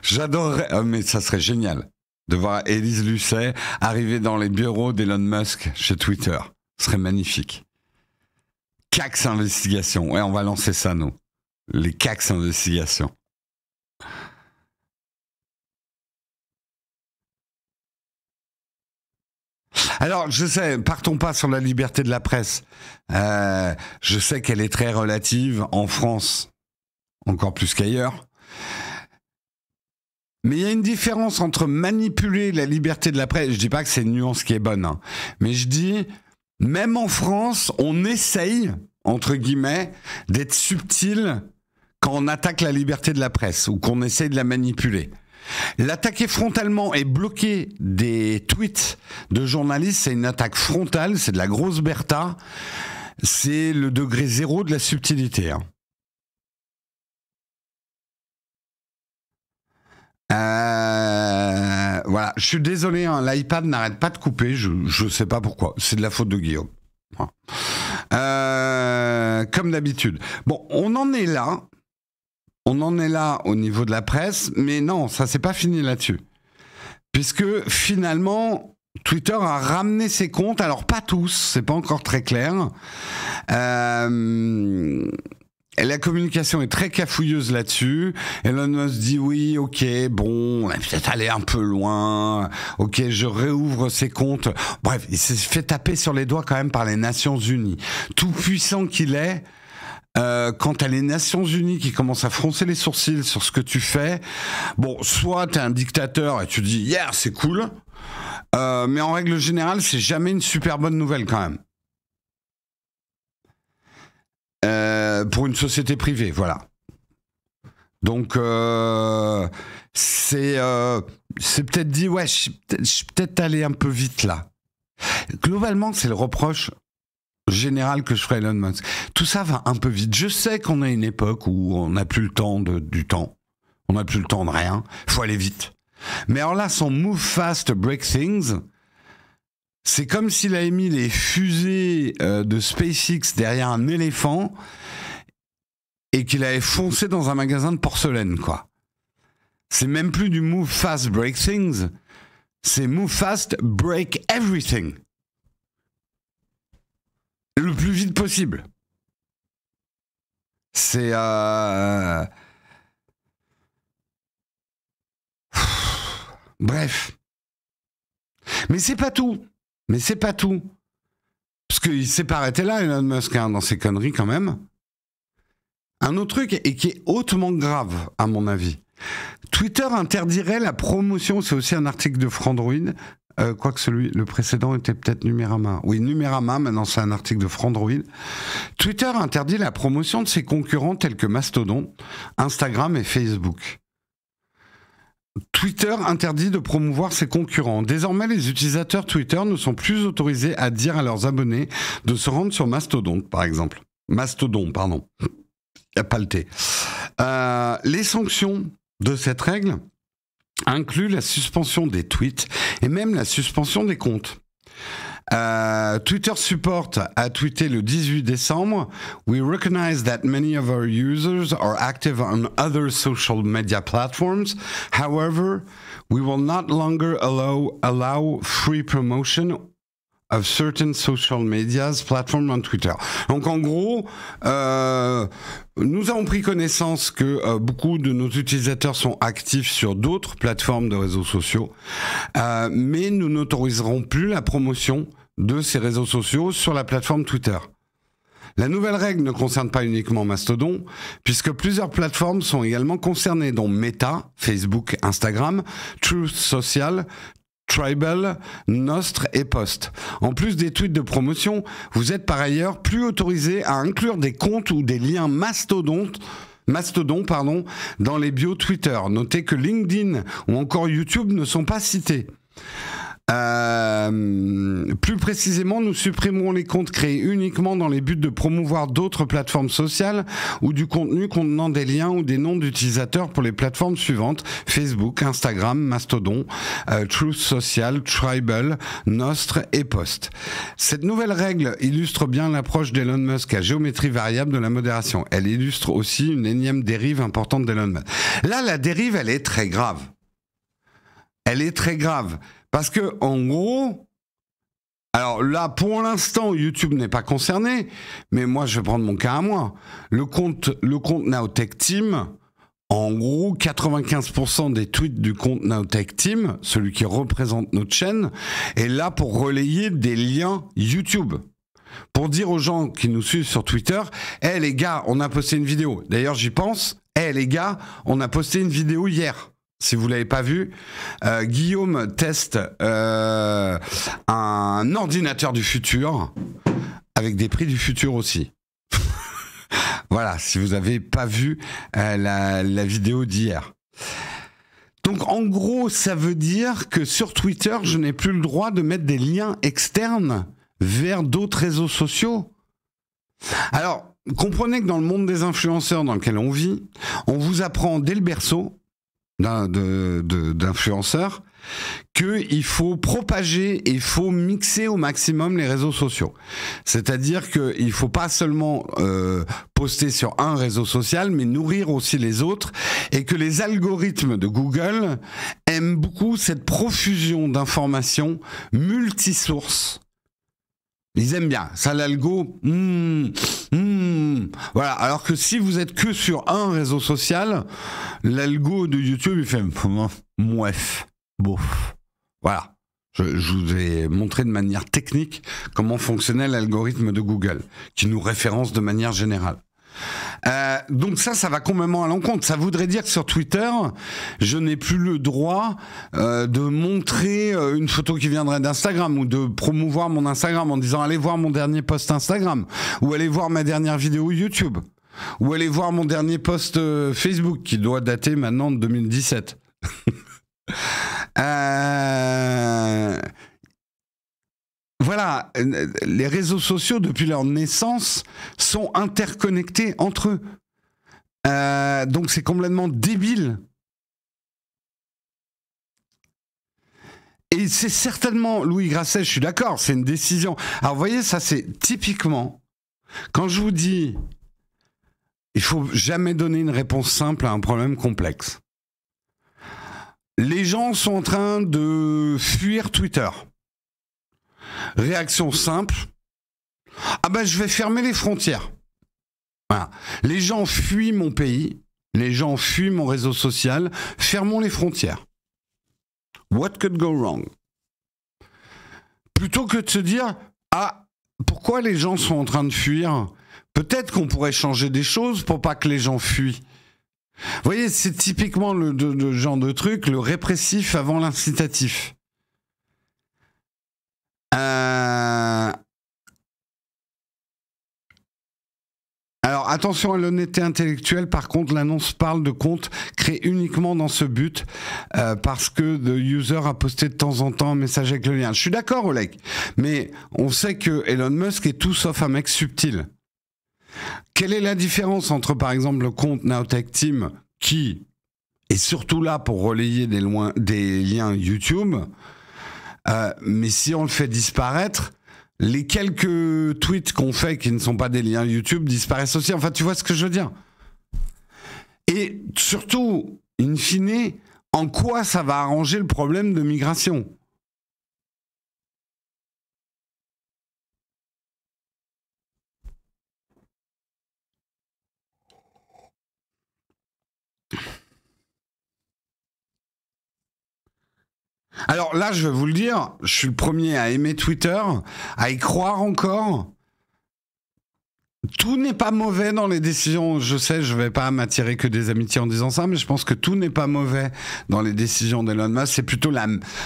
J'adorerais, mais ça serait génial de voir Élise Lucet arriver dans les bureaux d'Elon Musk chez Twitter. Ce serait magnifique. Cax Investigation. Ouais, on va lancer ça, nous. Les Cax Investigation. Alors, je sais, partons pas sur la liberté de la presse. Je sais qu'elle est très relative en France, encore plus qu'ailleurs. Mais il y a une différence entre manipuler la liberté de la presse. Je dis pas que c'est une nuance qui est bonne, hein, mais je dis, même en France, on essaye, entre guillemets, d'être subtil quand on attaque la liberté de la presse ou qu'on essaye de la manipuler. L'attaquer frontalement et bloquer des tweets de journalistes, c'est une attaque frontale, c'est de la grosse Bertha, c'est le degré zéro de la subtilité. Hein. Voilà, je suis désolé, hein, l'iPad n'arrête pas de couper, je sais pas pourquoi, c'est de la faute de Guillaume. Comme d'habitude. Bon, on en est là au niveau de la presse, mais non, ça c'est pas fini là-dessus. Puisque finalement, Twitter a ramené ses comptes, alors pas tous, c'est pas encore très clair. La communication est très cafouilleuse là-dessus. Elon Musk dit oui, ok, bon, on a peut-être allé un peu loin. Ok, je réouvre ses comptes. Bref, il s'est fait taper sur les doigts quand même par les Nations Unies. Tout puissant qu'il est, quant à les Nations Unies qui commencent à froncer les sourcils sur ce que tu fais, bon, soit t'es un dictateur et tu dis, yeah, c'est cool, mais en règle générale, c'est jamais une super bonne nouvelle quand même. Pour une société privée, voilà. Donc, c'est peut-être dit, ouais, je suis peut-être allé un peu vite là. Globalement, c'est le reproche général que je ferai à Elon Musk. Tout ça va un peu vite. Je sais qu'on a une époque où on n'a plus le temps du temps. On n'a plus le temps de rien. Il faut aller vite. Mais alors là, son move fast, break things, c'est comme s'il avait mis les fusées de SpaceX derrière un éléphant et qu'il avait foncé dans un magasin de porcelaine, quoi. C'est même plus du move fast, break things. C'est move fast, break everything. Le plus vite possible. C'est... Bref. Mais c'est pas tout. Parce qu'il s'est pas arrêté là, Elon Musk, hein, dans ses conneries quand même. Un autre truc, et qui est hautement grave, à mon avis. Twitter interdirait la promotion, c'est aussi un article de Frandroid, quoique le précédent était peut-être Numérama. Oui, Numérama, maintenant c'est un article de Frandroid. Twitter interdit la promotion de ses concurrents tels que Mastodon, Instagram et Facebook. Twitter interdit de promouvoir ses concurrents. Désormais, les utilisateurs Twitter ne sont plus autorisés à dire à leurs abonnés de se rendre sur Mastodon, par exemple. Mastodon, pardon. Il n'y a pas le T. Les sanctions de cette règle incluent la suspension des tweets et même la suspension des comptes. Twitter Support a tweeté le 18 décembre « We recognize that many of our users are active on other social media platforms. However, we will not longer allow free promotion of certain social medias platforms on Twitter. » Donc en gros, nous avons pris connaissance que beaucoup de nos utilisateurs sont actifs sur d'autres plateformes de réseaux sociaux, mais nous n'autoriserons plus la promotion de ces réseaux sociaux sur la plateforme Twitter. La nouvelle règle ne concerne pas uniquement Mastodon, puisque plusieurs plateformes sont également concernées, dont Meta, Facebook, Instagram, Truth Social, Tribal, Nostr et Post. En plus des tweets de promotion, vous êtes par ailleurs plus autorisé à inclure des comptes ou des liens Mastodon, dans les bios Twitter. Notez que LinkedIn ou encore YouTube ne sont pas cités. Plus précisément, nous supprimerons les comptes créés uniquement dans les buts de promouvoir d'autres plateformes sociales ou du contenu contenant des liens ou des noms d'utilisateurs pour les plateformes suivantes: Facebook, Instagram, Mastodon, Truth Social, Tribal, Nostr et Post. Cette nouvelle règle illustre bien l'approche d'Elon Musk à géométrie variable de la modération. Elle illustre aussi une énième dérive importante d'Elon Musk. Là, la dérive, elle est très grave. Elle est très grave. Parce que, en gros, alors là, pour l'instant, YouTube n'est pas concerné, mais moi, je vais prendre mon cas à moi. Le compte Nowtech Team, en gros, 95% des tweets du compte Nowtech Team, celui qui représente notre chaîne, est là pour relayer des liens YouTube. Pour dire aux gens qui nous suivent sur Twitter, « Hey les gars, on a posté une vidéo. » D'ailleurs, j'y pense. « Hey les gars, on a posté une vidéo hier. » Si vous l'avez pas vu, Guillaume teste un ordinateur du futur avec des prix du futur aussi. Voilà, si vous n'avez pas vu la vidéo d'hier. Donc en gros, ça veut dire que sur Twitter, je n'ai plus le droit de mettre des liens externes vers d'autres réseaux sociaux. Alors, comprenez que dans le monde des influenceurs dans lequel on vit, on vous apprend dès le berceau d'influenceurs qu'il faut propager et il faut mixer au maximum les réseaux sociaux. C'est-à-dire qu'il ne faut pas seulement poster sur un réseau social, mais nourrir aussi les autres, et que les algorithmes de Google aiment beaucoup cette profusion d'informations multisources. Ils aiment bien. Ça, l'algo, voilà. Alors que si vous êtes que sur un réseau social, l'algo de YouTube, il fait mouef, bof. Voilà. Je vous ai montré de manière technique comment fonctionnait l'algorithme de Google, qui nous référence de manière générale. Donc ça va complètement à l'encontre. Ça voudrait dire que sur Twitter, je n'ai plus le droit de montrer une photo qui viendrait d'Instagram ou de promouvoir mon Instagram en disant allez voir mon dernier post Instagram ou allez voir ma dernière vidéo YouTube ou allez voir mon dernier post Facebook qui doit dater maintenant de 2017. Voilà, les réseaux sociaux, depuis leur naissance, sont interconnectés entre eux. Donc c'est complètement débile. Et c'est certainement, Louis Grasset, je suis d'accord, c'est une décision. Alors vous voyez, ça c'est typiquement, quand je vous dis, il faut jamais donner une réponse simple à un problème complexe. Les gens sont en train de fuir Twitter. Réaction simple. Ah ben je vais fermer les frontières. Voilà. Les gens fuient mon pays, les gens fuient mon réseau social, fermons les frontières. What could go wrong? Plutôt que de se dire, ah, pourquoi les gens sont en train de fuir? Peut-être qu'on pourrait changer des choses pour pas que les gens fuient. Vous voyez, c'est typiquement le genre de truc, le répressif avant l'incitatif. Alors attention à l'honnêteté intellectuelle, par contre l'annonce parle de comptes créés uniquement dans ce but parce que the user a posté de temps en temps un message avec le lien. Je suis d'accord Oleg, mais on sait que Elon Musk est tout sauf un mec subtil. Quelle est la différence entre par exemple le compte Nowtech Team qui est surtout là pour relayer des liens YouTube, mais si on le fait disparaître, les quelques tweets qu'on fait qui ne sont pas des liens YouTube disparaissent aussi. Enfin, tu vois ce que je veux dire? Et surtout, in fine, en quoi ça va arranger le problème de migration? Alors là, je vais vous le dire, je suis le premier à aimer Twitter, à y croire encore. Tout n'est pas mauvais dans les décisions. Je sais, je vais pas m'attirer que des amitiés en disant ça, mais je pense que tout n'est pas mauvais dans les décisions d'Elon Musk. C'est plutôt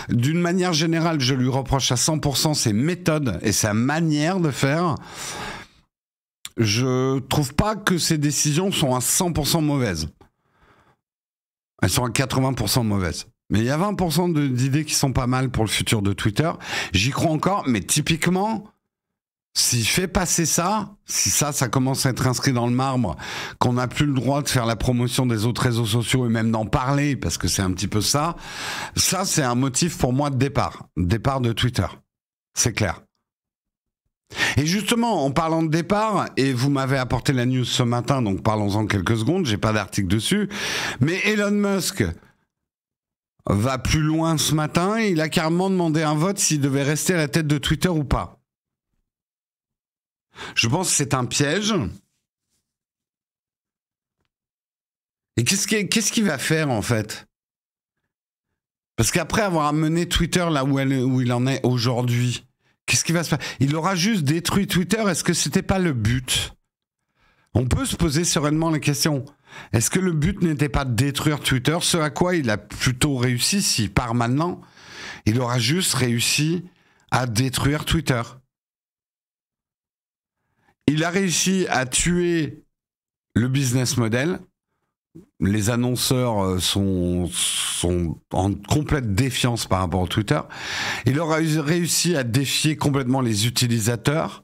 d'une manière générale, je lui reproche à 100% ses méthodes et sa manière de faire. Je trouve pas que ses décisions sont à 100% mauvaises. Elles sont à 80% mauvaises. Mais il y a 20% d'idées qui sont pas mal pour le futur de Twitter. J'y crois encore, mais typiquement, s'il fait passer ça, si ça commence à être inscrit dans le marbre, qu'on n'a plus le droit de faire la promotion des autres réseaux sociaux et même d'en parler, parce que c'est un petit peu ça, c'est un motif pour moi de départ de Twitter. C'est clair. Et justement, en parlant de départ, et vous m'avez apporté la news ce matin, donc parlons-en quelques secondes, j'ai pas d'article dessus, mais Elon Musk va plus loin ce matin, il a carrément demandé un vote s'il devait rester à la tête de Twitter ou pas. Je pense que c'est un piège. Et qu'est-ce qu'il va faire en fait? Parce qu'après avoir amené Twitter là où il en est aujourd'hui, qu'est-ce qui va se passer? Il aura juste détruit Twitter. Est-ce que c'était pas le but? On peut se poser sereinement la question. Est-ce que le but n'était pas de détruire Twitter? Ce à quoi il a plutôt réussi, s'il part maintenant, il aura juste réussi à détruire Twitter. Il a réussi à tuer le business model. Les annonceurs sont en complète défiance par rapport à Twitter. Il aura réussi à défier complètement les utilisateurs.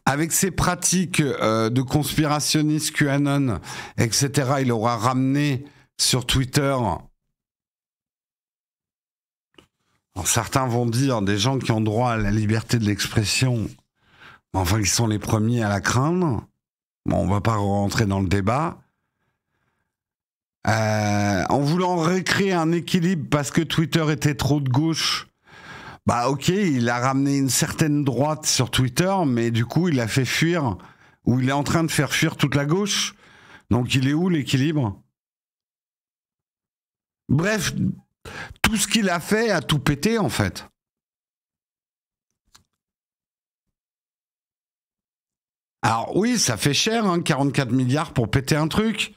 Avec ses pratiques de conspirationniste QAnon, etc., il aura ramené sur Twitter... Alors, certains vont dire, des gens qui ont droit à la liberté de l'expression, enfin, qui sont les premiers à la craindre. Bon, on ne va pas rentrer dans le débat. En voulant recréer un équilibre parce que Twitter était trop de gauche, bah ok, il a ramené une certaine droite sur Twitter, mais du coup, il a fait fuir, ou il est en train de faire fuir toute la gauche. Donc, il est où l'équilibre? Bref, tout ce qu'il a fait a tout pété, en fait. Alors oui, ça fait cher, hein, 44 milliards pour péter un truc.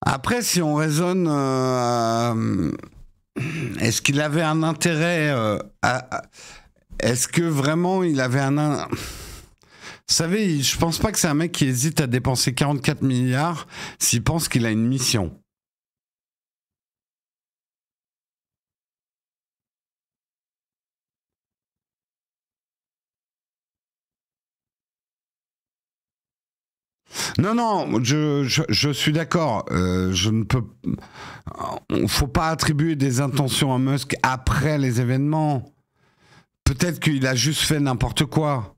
Après, si on raisonne... est-ce qu'il avait un intérêt est-ce que vraiment il avait un... Vous savez, je pense pas que c'est un mec qui hésite à dépenser 44 milliards s'il pense qu'il a une mission. Non, je suis d'accord. Je ne peux... Faut pas attribuer des intentions à Musk après les événements. Peut-être qu'il a juste fait n'importe quoi.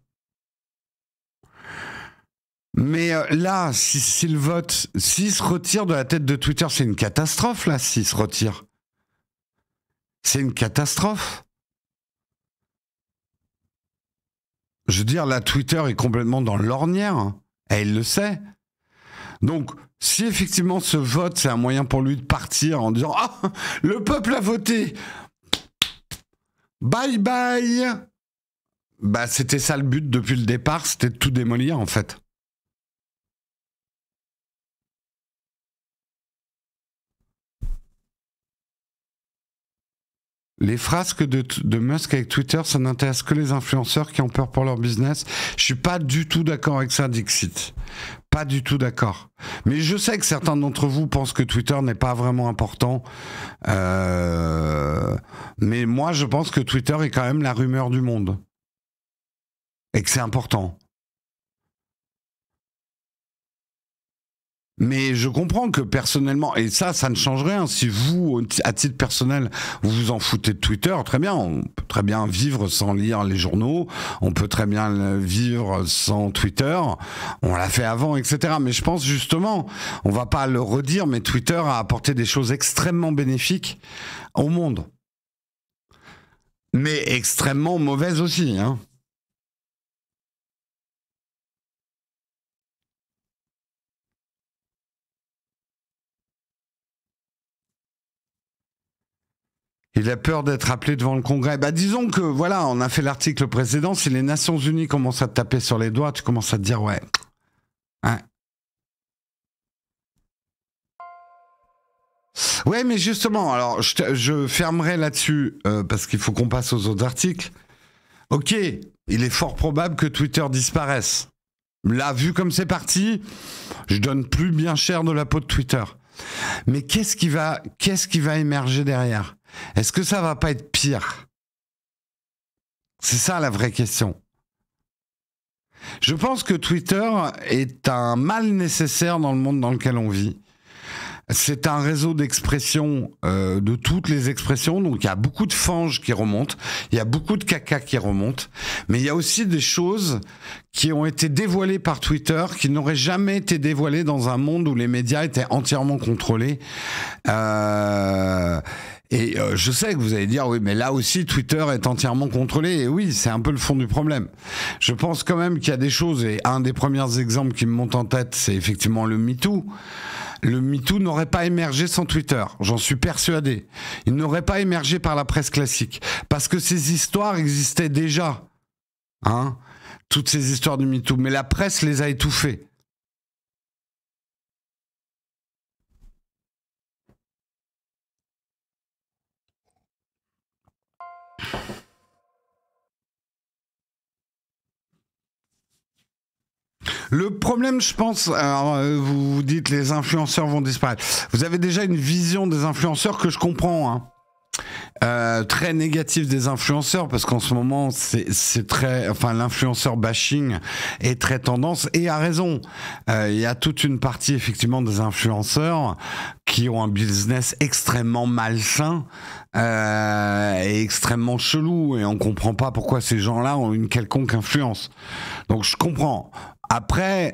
Mais là, s'il vote, s'il se retire de la tête de Twitter, c'est une catastrophe, là, s'il se retire. C'est une catastrophe. Je veux dire, là, Twitter est complètement dans l'ornière. Et il le sait. Donc, si effectivement ce vote, c'est un moyen pour lui de partir en disant « Ah, le peuple a voté. Bye bye !» Bah, c'était ça le but depuis le départ, c'était de tout démolir, en fait. Les frasques de Musk avec Twitter, ça n'intéresse que les influenceurs qui ont peur pour leur business. Je suis pas du tout d'accord avec ça, Dixit. Pas du tout d'accord. Mais je sais que certains d'entre vous pensent que Twitter n'est pas vraiment important. Mais moi, je pense que Twitter est quand même la rumeur du monde. Et que c'est important. Mais je comprends que personnellement, et ça ne change rien, si vous, à titre personnel, vous vous en foutez de Twitter, très bien, on peut très bien vivre sans lire les journaux, on peut très bien vivre sans Twitter, on l'a fait avant, etc. Mais je pense justement, on va pas le redire, mais Twitter a apporté des choses extrêmement bénéfiques au monde. Mais extrêmement mauvaises aussi, hein. Il a peur d'être appelé devant le Congrès. Bah, disons que, voilà, on a fait l'article précédent. Si les Nations Unies commencent à te taper sur les doigts, tu commences à te dire, ouais. Hein. Ouais, mais justement, alors, je fermerai là-dessus, parce qu'il faut qu'on passe aux autres articles. Ok, il est fort probable que Twitter disparaisse. Là, vu comme c'est parti, je donne plus bien cher de la peau de Twitter. Mais qu'est-ce qui va émerger derrière? Est-ce que ça va pas être pire? C'est ça la vraie question. Je pense que Twitter est un mal nécessaire dans le monde dans lequel on vit. C'est un réseau d'expression de toutes les expressions, donc il y a beaucoup de fanges qui remontent, il y a beaucoup de caca qui remontent, mais il y a aussi des choses qui ont été dévoilées par Twitter, qui n'auraient jamais été dévoilées dans un monde où les médias étaient entièrement contrôlés. Je sais que vous allez dire, oui, mais là aussi, Twitter est entièrement contrôlé. Et oui, c'est un peu le fond du problème. Je pense quand même qu'il y a des choses, et un des premiers exemples qui me monte en tête, c'est effectivement le MeToo. Le MeToo n'aurait pas émergé sans Twitter, j'en suis persuadé. Il n'aurait pas émergé par la presse classique, parce que ces histoires existaient déjà. Hein, toutes ces histoires du MeToo, mais la presse les a étouffées. Le problème, je pense, alors, vous dites les influenceurs vont disparaître. Vous avez déjà une vision des influenceurs que je comprends, hein. Très négatif des influenceurs, parce qu'en ce moment c'est très, enfin, l'influenceur bashing est très tendance, et a raison. Il y a toute une partie effectivement des influenceurs qui ont un business extrêmement malsain et extrêmement chelou, et on comprend pas pourquoi ces gens-là ont une quelconque influence. Donc je comprends. Après,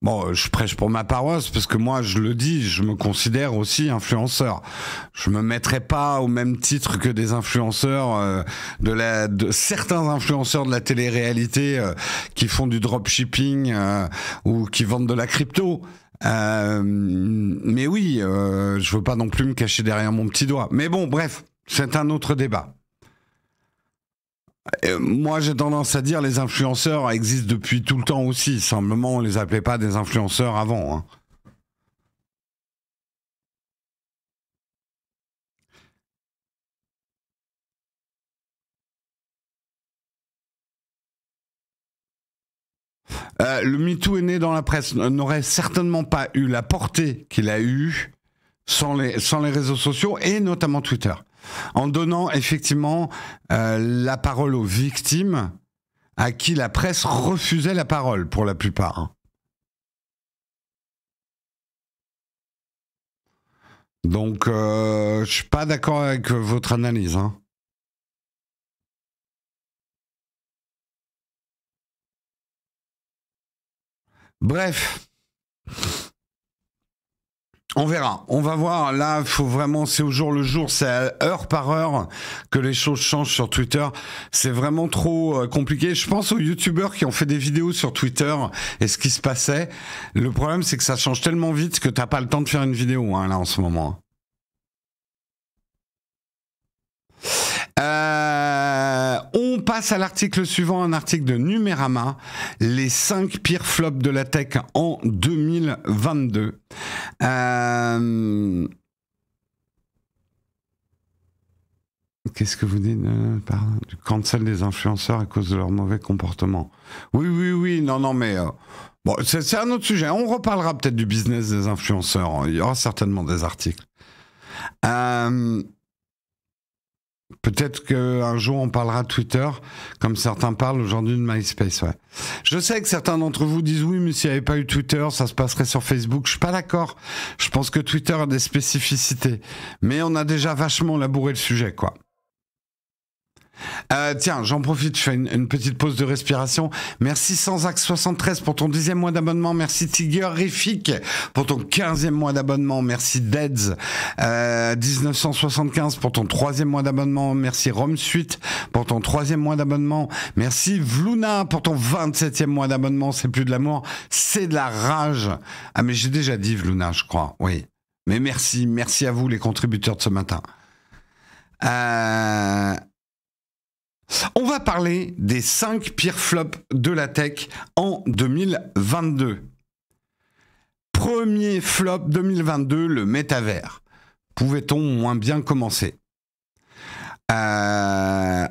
bon, je prêche pour ma paroisse parce que moi, je le dis, je me considère aussi influenceur. Je me mettrai pas au même titre que des influenceurs de certains influenceurs de la télé-réalité qui font du dropshipping ou qui vendent de la crypto. Mais oui, je veux pas non plus me cacher derrière mon petit doigt. Mais bon, bref, c'est un autre débat. Moi, j'ai tendance à dire les influenceurs existent depuis tout le temps aussi. Simplement, on les appelait pas des influenceurs avant. Hein. Le MeToo est né dans la presse, n'aurait certainement pas eu la portée qu'il a eue sans les réseaux sociaux et notamment Twitter. En donnant effectivement la parole aux victimes à qui la presse refusait la parole pour la plupart. Hein. Donc, je suis pas d'accord avec votre analyse. Hein. Bref. On verra, on va voir. Là, il faut vraiment, c'est au jour le jour, c'est heure par heure que les choses changent sur Twitter. C'est vraiment trop compliqué. Je pense aux youtubeurs qui ont fait des vidéos sur Twitter et ce qui se passait. Le problème, c'est que ça change tellement vite que t'as pas le temps de faire une vidéo, hein, là, en ce moment. On passe à l'article suivant, un article de Numérama, les 5 pires flops de la tech en 2022. Qu'est-ce que vous dites du cancel des influenceurs à cause de leur mauvais comportement? Oui, non, mais bon, c'est un autre sujet. On reparlera peut-être du business des influenceurs. Il y aura certainement des articles. Peut-être qu'un jour on parlera de Twitter, comme certains parlent aujourd'hui de MySpace. Ouais. Je sais que certains d'entre vous disent oui, mais s'il n'y avait pas eu Twitter, ça se passerait sur Facebook. Je suis pas d'accord. Je pense que Twitter a des spécificités, mais on a déjà vachement labouré le sujet, quoi. Tiens, j'en profite, je fais une petite pause de respiration. Merci Sansax73 pour ton 10e mois d'abonnement. Merci Tigerifique pour ton 15e mois d'abonnement. Merci Deads 1975 pour ton 3e mois d'abonnement. Merci Romsuite pour ton 3e mois d'abonnement. Merci Vluna pour ton 27e mois d'abonnement. C'est plus de l'amour, c'est de la rage. Ah mais j'ai déjà dit Vluna, je crois. Oui. Mais merci à vous les contributeurs de ce matin. On va parler des 5 pires flops de la tech en 2022. Premier flop 2022, le métavers. Pouvait-on moins bien commencer? Fin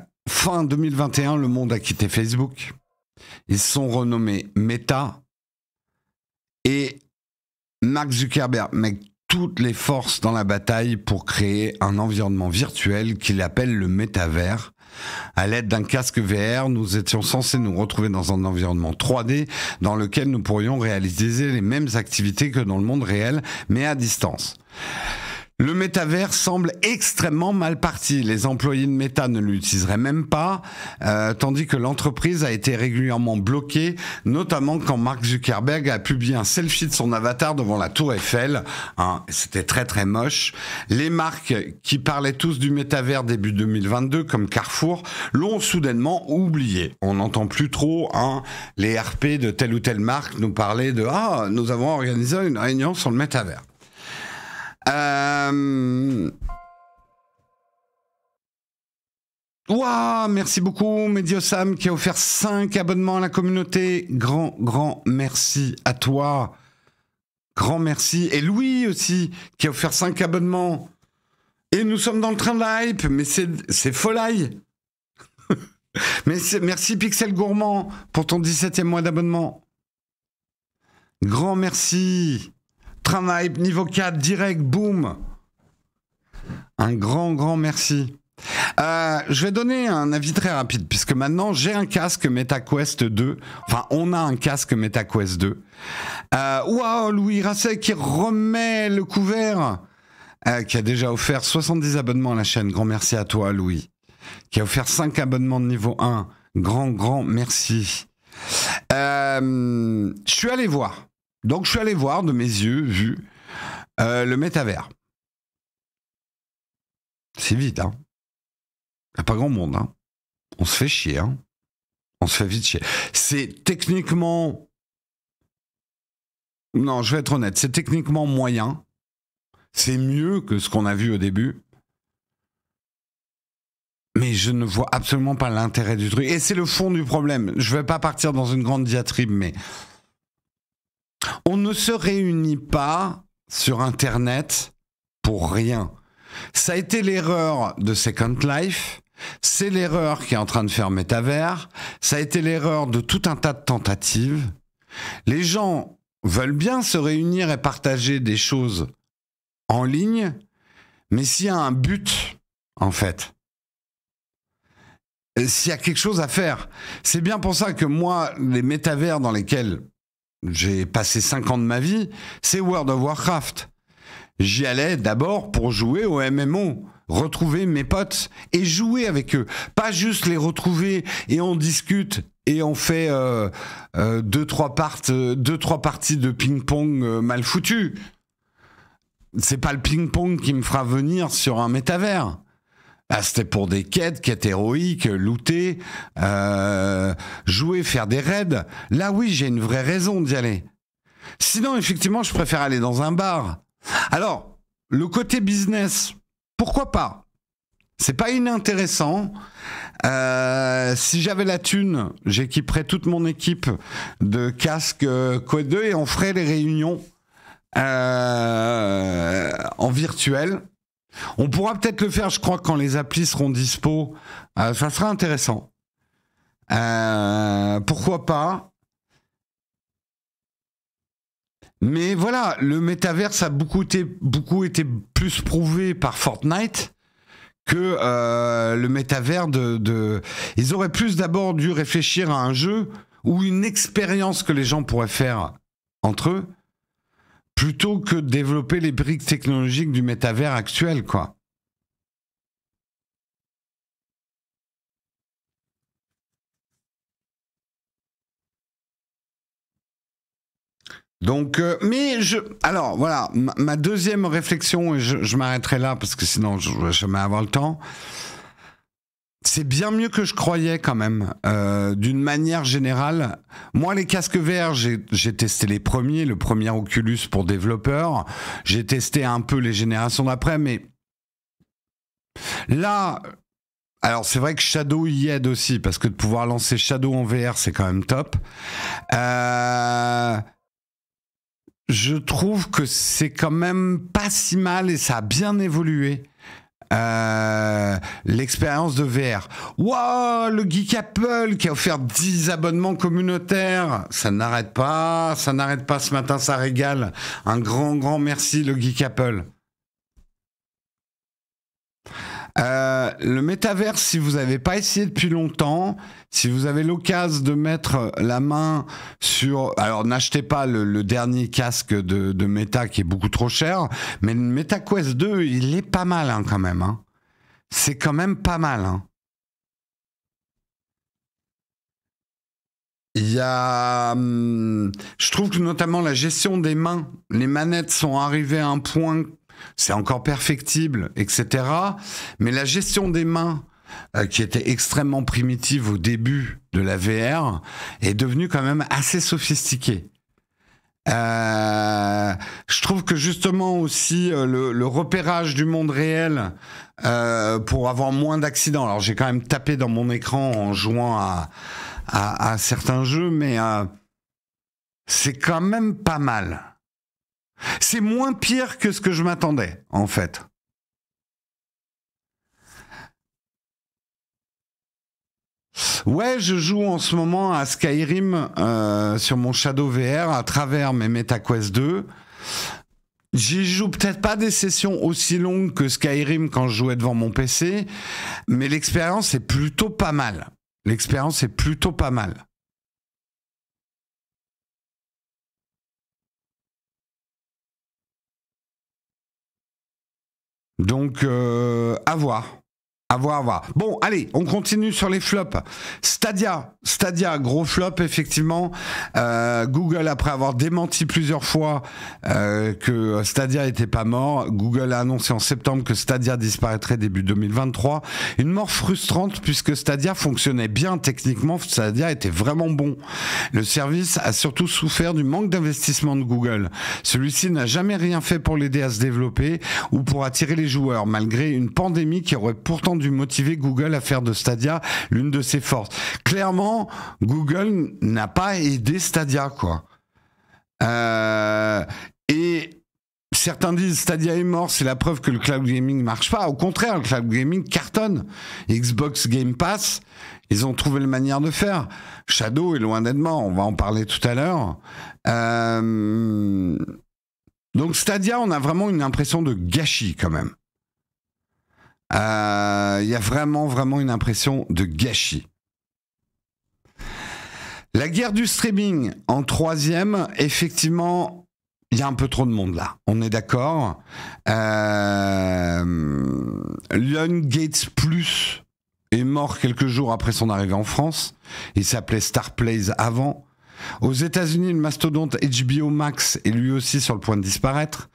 2021, le monde a quitté Facebook. Ils se sont renommés Meta. Et Mark Zuckerberg, mec, toutes les forces dans la bataille pour créer un environnement virtuel qu'il appelle le métavers. À l'aide d'un casque VR, nous étions censés nous retrouver dans un environnement 3D dans lequel nous pourrions réaliser les mêmes activités que dans le monde réel, mais à distance. Le métavers semble extrêmement mal parti. Les employés de Meta ne l'utiliseraient même pas, tandis que l'entreprise a été régulièrement bloquée, notamment quand Mark Zuckerberg a publié un selfie de son avatar devant la Tour Eiffel. C'était très très moche. Les marques qui parlaient tous du métavers début 2022, comme Carrefour, l'ont soudainement oublié. On n'entend plus trop les RP de telle ou telle marque nous parler de « Ah, nous avons organisé une réunion sur le métavers ». Ouah, merci beaucoup Mediosam qui a offert 5 abonnements à la communauté. Grand merci à toi. Grand merci. Et Louis aussi qui a offert 5 abonnements. Et nous sommes dans le train de la hype, mais c'est folie. Merci Pixel Gourmand pour ton 17e mois d'abonnement. Grand merci. Train de la hype niveau 4, direct, boum. Un grand merci. Je vais donner un avis très rapide, puisque maintenant j'ai un casque MetaQuest 2. Enfin, on a un casque MetaQuest 2. Waouh, Louis Rasset qui remet le couvert, qui a déjà offert 70 abonnements à la chaîne. Grand merci à toi, Louis. Qui a offert 5 abonnements de niveau 1. Grand merci. Je suis allé voir. Donc, je suis allé voir de mes yeux, le métavers. C'est vite, hein. Il n'y a pas grand monde, hein. On se fait chier, hein. On se fait vite chier. C'est techniquement... Non, je vais être honnête, c'est techniquement moyen. C'est mieux que ce qu'on a vu au début. Mais je ne vois absolument pas l'intérêt du truc. Et c'est le fond du problème. Je ne vais pas partir dans une grande diatribe, mais... On ne se réunit pas sur Internet pour rien. Ça a été l'erreur de Second Life, c'est l'erreur qui est en train de faire Metaverse, ça a été l'erreur de tout un tas de tentatives. Les gens veulent bien se réunir et partager des choses en ligne, mais s'il y a un but, en fait, s'il y a quelque chose à faire, c'est bien pour ça que moi, les métavers dans lesquels j'ai passé 5 ans de ma vie, c'est World of Warcraft. J'y allais d'abord pour jouer au MMO, retrouver mes potes et jouer avec eux. Pas juste les retrouver et on discute et on fait 2-3 parties de ping-pong mal foutues. C'est pas le ping-pong qui me fera venir sur un métavers. C'était pour des quêtes héroïques, looter, jouer, faire des raids. Là, oui, j'ai une vraie raison d'y aller. Sinon, effectivement, je préfère aller dans un bar. Alors, le côté business, pourquoi pas? C'est pas inintéressant. Si j'avais la thune, j'équiperais toute mon équipe de casques Quest 2 et on ferait les réunions en virtuel. On pourra peut-être le faire, je crois, quand les applis seront dispo. Ça sera intéressant. Pourquoi pas? Mais voilà, le métaverse a beaucoup été plus prouvé par Fortnite que le métavers Ils auraient plus d'abord dû réfléchir à un jeu ou une expérience que les gens pourraient faire entre eux, plutôt que de développer les briques technologiques du métavers actuel, quoi. Donc, alors voilà, ma deuxième réflexion, et je m'arrêterai là parce que sinon je ne vais jamais avoir le temps. C'est bien mieux que je croyais quand même, d'une manière générale. Moi, les casques VR, j'ai testé les premiers, le premier Oculus pour développeurs. J'ai testé un peu les générations d'après, mais là, alors c'est vrai que Shadow y aide aussi, parce que de pouvoir lancer Shadow en VR, c'est quand même top. Je trouve que c'est quand même pas si mal et ça a bien évolué. l'expérience de VR. Waouh, le Geek Apple qui a offert 10 abonnements communautaires. Ça n'arrête pas ce matin, ça régale. Un grand merci, le Geek Apple. Le métaverse, si vous n'avez pas essayé depuis longtemps, si vous avez l'occasion de mettre la main sur... Alors, n'achetez pas le dernier casque de Meta qui est beaucoup trop cher, mais le MetaQuest 2, il est pas mal hein, quand même. Hein. C'est quand même pas mal. Hein. Il y a... je trouve que notamment la gestion des mains, les manettes sont arrivées à un point... C'est encore perfectible, etc. Mais la gestion des mains, qui était extrêmement primitive au début de la VR, est devenue quand même assez sophistiquée. Je trouve que justement aussi le repérage du monde réel pour avoir moins d'accidents. Alors j'ai quand même tapé dans mon écran en jouant à certains jeux, mais c'est quand même pas mal. C'est moins pire que ce que je m'attendais, en fait. Ouais, je joue en ce moment à Skyrim sur mon Shadow VR à travers mes MetaQuest 2. J'y joue peut-être pas des sessions aussi longues que Skyrim quand je jouais devant mon PC, mais l'expérience est plutôt pas mal. L'expérience est plutôt pas mal. Donc, à voir. À voir. Bon, allez, on continue sur les flops. Stadia, gros flop, effectivement. Google, après avoir démenti plusieurs fois que Stadia n'était pas mort, Google a annoncé en septembre que Stadia disparaîtrait début 2023. Une mort frustrante puisque Stadia fonctionnait bien techniquement, Stadia était vraiment bon. Le service a surtout souffert du manque d'investissement de Google. Celui-ci n'a jamais rien fait pour l'aider à se développer ou pour attirer les joueurs, malgré une pandémie qui aurait pourtant dû motiver Google à faire de Stadia l'une de ses forces. Clairement, Google n'a pas aidé Stadia, quoi. Et certains disent Stadia est mort, c'est la preuve que le cloud gaming marche pas. Au contraire, le cloud gaming cartonne. Xbox Game Pass, ils ont trouvé la manière de faire. Shadow est loin d'être mort, on va en parler tout à l'heure. Donc Stadia, on a vraiment une impression de gâchis quand même. Il y a vraiment une impression de gâchis. La guerre du streaming en troisième, effectivement, il y a un peu trop de monde là. On est d'accord. Lionsgate Plus est mort quelques jours après son arrivée en France. Il s'appelait Starplays avant. Aux États-Unis, le mastodonte HBO Max est lui aussi sur le point de disparaître.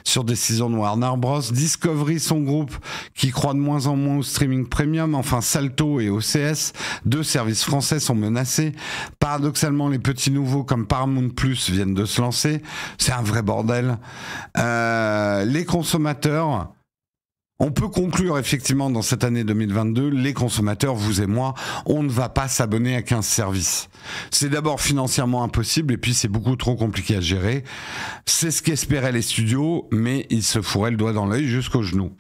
Sur décision de Warner Bros. Discovery, son groupe, qui croit de moins en moins au streaming premium. Enfin, Salto et OCS, deux services français, sont menacés. Paradoxalement, les petits nouveaux comme Paramount Plus viennent de se lancer. C'est un vrai bordel. Les consommateurs... On peut conclure effectivement dans cette année 2022, les consommateurs, vous et moi, on ne va pas s'abonner à 15 services. C'est d'abord financièrement impossible et puis c'est beaucoup trop compliqué à gérer. C'est ce qu'espéraient les studios, mais ils se fourraient le doigt dans l'œil jusqu'au genou.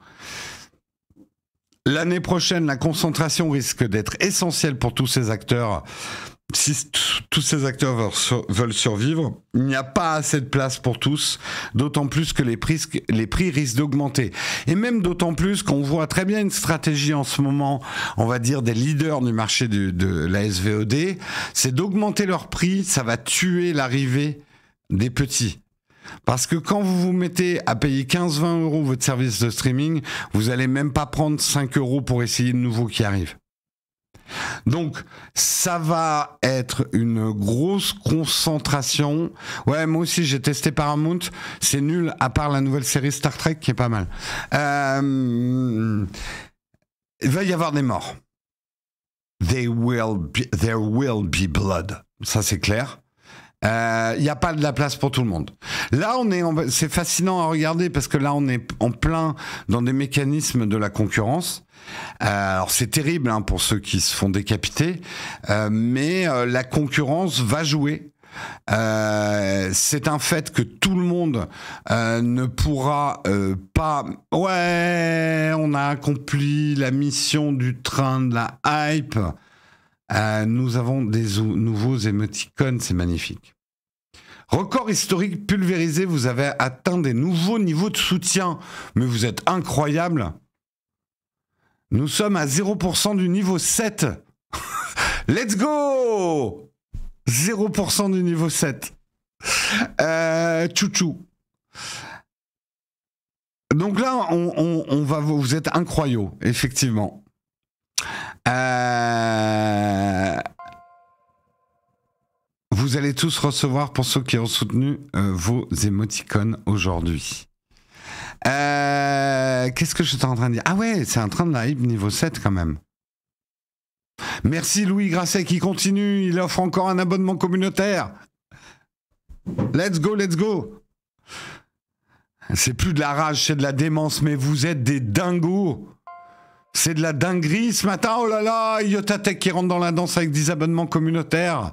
L'année prochaine, la concentration risque d'être essentielle pour tous ces acteurs. Si tous ces acteurs veulent survivre, il n'y a pas assez de place pour tous, d'autant plus que les prix risquent d'augmenter. Et même d'autant plus qu'on voit très bien une stratégie en ce moment, on va dire des leaders du marché de la SVOD, c'est d'augmenter leurs prix, ça va tuer l'arrivée des petits. Parce que quand vous vous mettez à payer 15-20 euros votre service de streaming, vous n'allez même pas prendre 5 euros pour essayer de nouveaux qui arrivent. Donc, ça va être une grosse concentration. Ouais, moi aussi, j'ai testé Paramount. C'est nul, à part la nouvelle série Star Trek qui est pas mal. Il va y avoir des morts. There will be blood. Ça, c'est clair. Il n'y a pas de la place pour tout le monde. Là, c'est fascinant à regarder parce que là, on est en plein dans des mécanismes de la concurrence. Alors, c'est terrible pour ceux qui se font décapiter, mais la concurrence va jouer. C'est un fait que tout le monde ne pourra pas... Ouais, on a accompli la mission du train de la hype. Nous avons des nouveaux émoticônes, c'est magnifique. Record historique pulvérisé, vous avez atteint des nouveaux niveaux de soutien. Mais vous êtes incroyable. Nous sommes à 0% du niveau 7. Let's go! 0% du niveau 7. Chouchou. Donc là, on va, vous êtes incroyaux, effectivement. Vous allez tous recevoir, pour ceux qui ont soutenu, vos émoticônes aujourd'hui. Qu'est-ce que j'étais en train de dire? Ah ouais, c'est un train de la hype niveau 7 quand même. Merci Louis Grasset qui continue, il offre encore un abonnement communautaire. Let's go, let's go. C'est plus de la rage, c'est de la démence, mais vous êtes des dingos. C'est de la dinguerie ce matin, oh là là, Yotatech qui rentre dans la danse avec 10 abonnements communautaires.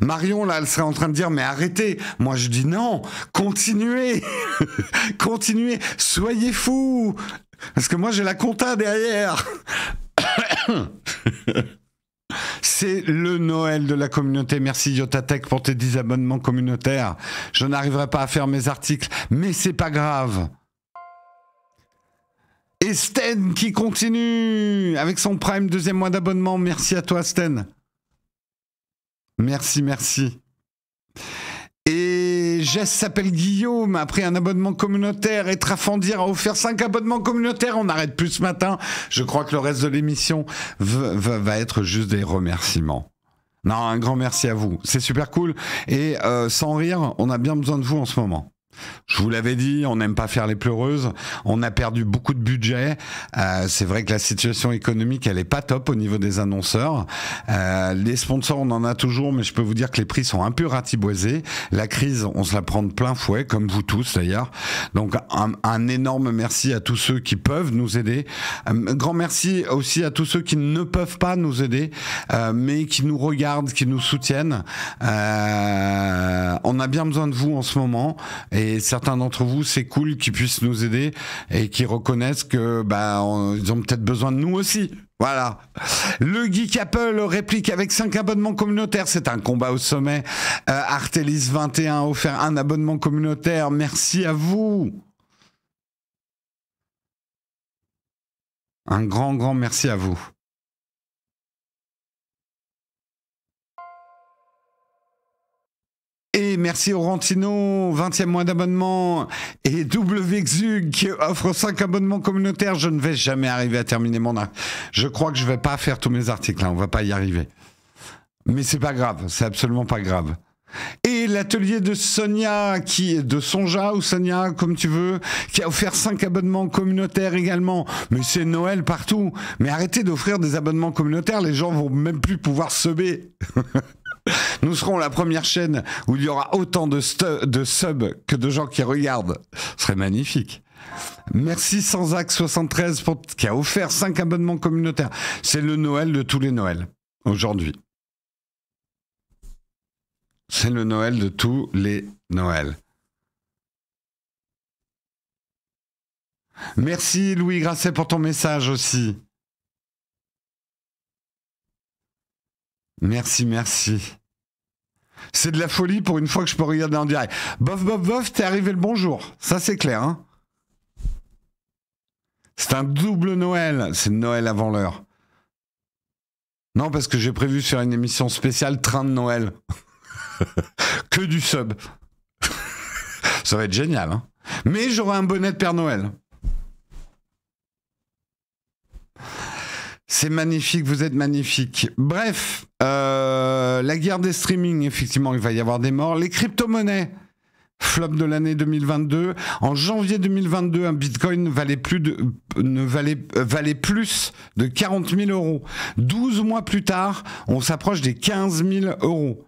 Marion, là, elle serait en train de dire, mais arrêtez. Moi, je dis non, continuez. Continuez, soyez fous. Parce que moi, j'ai la compta derrière. C'est le Noël de la communauté. Merci Yotatech pour tes 10 abonnements communautaires. Je n'arriverai pas à faire mes articles, mais c'est pas grave. Et Sten qui continue avec son Prime, 2e mois d'abonnement. Merci à toi, Sten. Merci, merci. Et Jess s'appelle Guillaume, a pris un abonnement communautaire. Et Trafandir a offert 5 abonnements communautaires. On n'arrête plus ce matin. Je crois que le reste de l'émission va être juste des remerciements. Non, un grand merci à vous. C'est super cool. Et sans rire, on a bien besoin de vous en ce moment. Je vous l'avais dit, on n'aime pas faire les pleureuses. On a perdu beaucoup de budget. C'est vrai que la situation économique, elle est pas top au niveau des annonceurs. Les sponsors, on en a toujours, mais je peux vous dire que les prix sont un peu ratiboisés. La crise, on se la prend de plein fouet, comme vous tous d'ailleurs. Donc un énorme merci à tous ceux qui peuvent nous aider. Un grand merci aussi à tous ceux qui ne peuvent pas nous aider, mais qui nous regardent, qui nous soutiennent. On a bien besoin de vous en ce moment. Et certains d'entre vous, c'est cool qu'ils puissent nous aider et qu'ils reconnaissent que ils ont peut-être besoin de nous aussi. Voilà. Le Geek Apple réplique avec 5 abonnements communautaires. C'est un combat au sommet. Artelis21 a offert un abonnement communautaire. Merci à vous. Un grand, grand merci à vous. Et merci Orantino, 20e mois d'abonnement. Et WXUG qui offre 5 abonnements communautaires. Je ne vais jamais arriver à terminer mon article. Je crois que je ne vais pas faire tous mes articles. Hein. On ne va pas y arriver. Mais c'est pas grave. C'est absolument pas grave. Et l'atelier de Sonia, de Sonja ou Sonia, comme tu veux, qui a offert 5 abonnements communautaires également. Mais c'est Noël partout. Mais arrêtez d'offrir des abonnements communautaires. Les gens vont même plus pouvoir subber. Nous serons la première chaîne où il y aura autant de subs que de gens qui regardent. Ce serait magnifique. Merci Sansac73 qui a offert 5 abonnements communautaires. C'est le Noël de tous les Noëls, aujourd'hui. C'est le Noël de tous les Noëls. Merci Louis Grasset pour ton message aussi. Merci, merci. C'est de la folie pour une fois que je peux regarder en direct. Bof, bof, bof, t'es arrivé le bonjour. Ça, c'est clair, hein. C'est un double Noël. C'est Noël avant l'heure. Non, parce que j'ai prévu faire une émission spéciale Train de Noël. Que du sub. Ça va être génial, hein. Mais j'aurai un bonnet de Père Noël. C'est magnifique, vous êtes magnifique. Bref, la guerre des streamings, effectivement, il va y avoir des morts. Les crypto-monnaies, flop de l'année 2022. En janvier 2022, un bitcoin valait plus de 40 000 euros. 12 mois plus tard, on s'approche des 15 000 euros.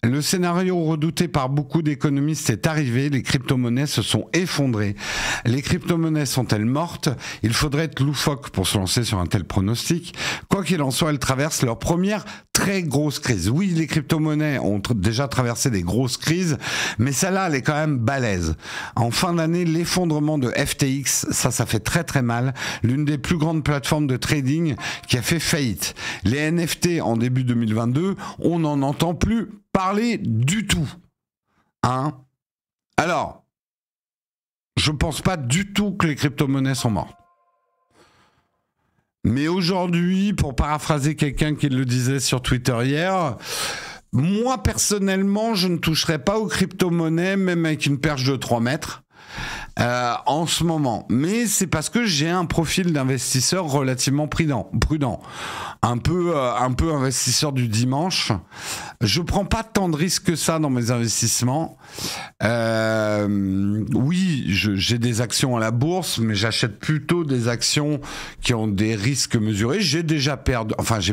Le scénario redouté par beaucoup d'économistes est arrivé, les crypto-monnaies se sont effondrées. Les crypto-monnaies sont-elles mortes? Il faudrait être loufoque pour se lancer sur un tel pronostic. Quoi qu'il en soit, elles traversent leur première très grosse crise. Oui, les crypto-monnaies ont déjà traversé des grosses crises, mais celle-là, elle est quand même balèze. En fin d'année, l'effondrement de FTX, ça fait très très mal. L'une des plus grandes plateformes de trading qui a fait faillite. Les NFT en début 2022, on n'en entend plus parler du tout. Hein? Alors, je pense pas du tout que les crypto-monnaies sont mortes. Mais aujourd'hui, pour paraphraser quelqu'un qui le disait sur Twitter hier, moi personnellement, je ne toucherai pas aux crypto-monnaies, même avec une perche de 3 mètres. En ce moment, mais c'est parce que j'ai un profil d'investisseur relativement prudent, un peu investisseur du dimanche. Je prends pas tant de risques que ça dans mes investissements. Oui, j'ai des actions à la bourse, mais j'achète plutôt des actions qui ont des risques mesurés. J'ai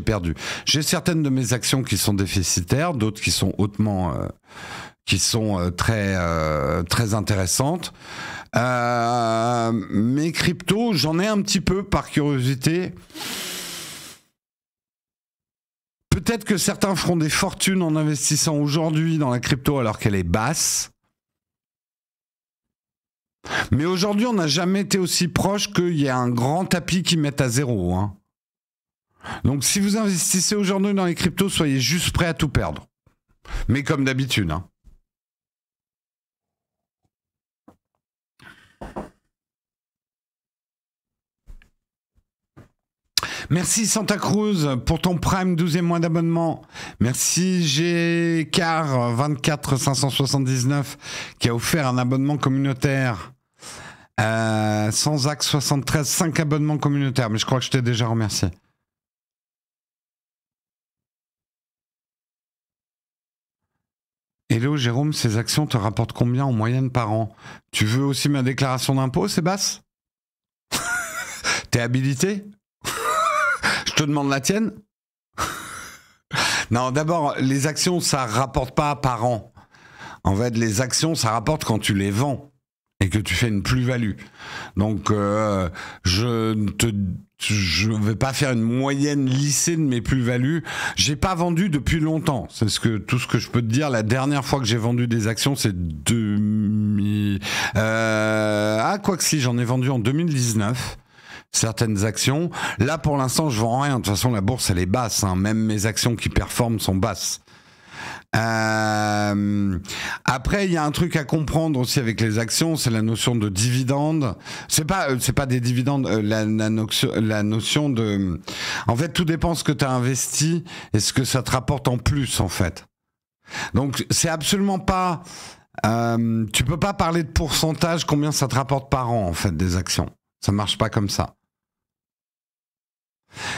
perdu. J'ai certaines de mes actions qui sont déficitaires, d'autres qui sont hautement très intéressantes. Mes cryptos, j'en ai un petit peu par curiosité. Peut-être que certains feront des fortunes en investissant aujourd'hui dans la crypto alors qu'elle est basse. Mais aujourd'hui, on n'a jamais été aussi proche qu'il y ait un grand tapis qui mette à zéro. Hein. Donc si vous investissez aujourd'hui dans les cryptos, soyez juste prêts à tout perdre. Mais comme d'habitude. Hein. Merci Santa Cruz pour ton Prime 12e mois d'abonnement. Merci GCar 24 579 qui a offert un abonnement communautaire. Sans Axe 73, 5 abonnements communautaires. Mais je crois que je t'ai déjà remercié. Hello Jérôme, ces actions te rapportent combien en moyenne par an? Tu veux aussi ma déclaration d'impôt, Sébastien? T'es habilité? Je te demande la tienne? Non, d'abord, les actions, ça rapporte pas par an. En fait, les actions, ça rapporte quand tu les vends et que tu fais une plus-value. Donc, je vais pas faire une moyenne lissée de mes plus-values. J'ai pas vendu depuis longtemps. C'est tout ce que je peux te dire. La dernière fois que j'ai vendu des actions, c'est quoi que si, j'en ai vendu en 2019. Certaines actions. Là, pour l'instant, je vends rien. De toute façon, la bourse, elle est basse. Hein. Même mes actions qui performent sont basses. Après, il y a un truc à comprendre aussi avec les actions, c'est la notion de dividende. C'est pas des dividendes. La notion de. En fait, tout dépend ce que tu as investi et ce que ça te rapporte en plus, en fait. Donc, c'est absolument pas. Tu peux pas parler de pourcentage, combien ça te rapporte par an, en fait, des actions. Ça marche pas comme ça.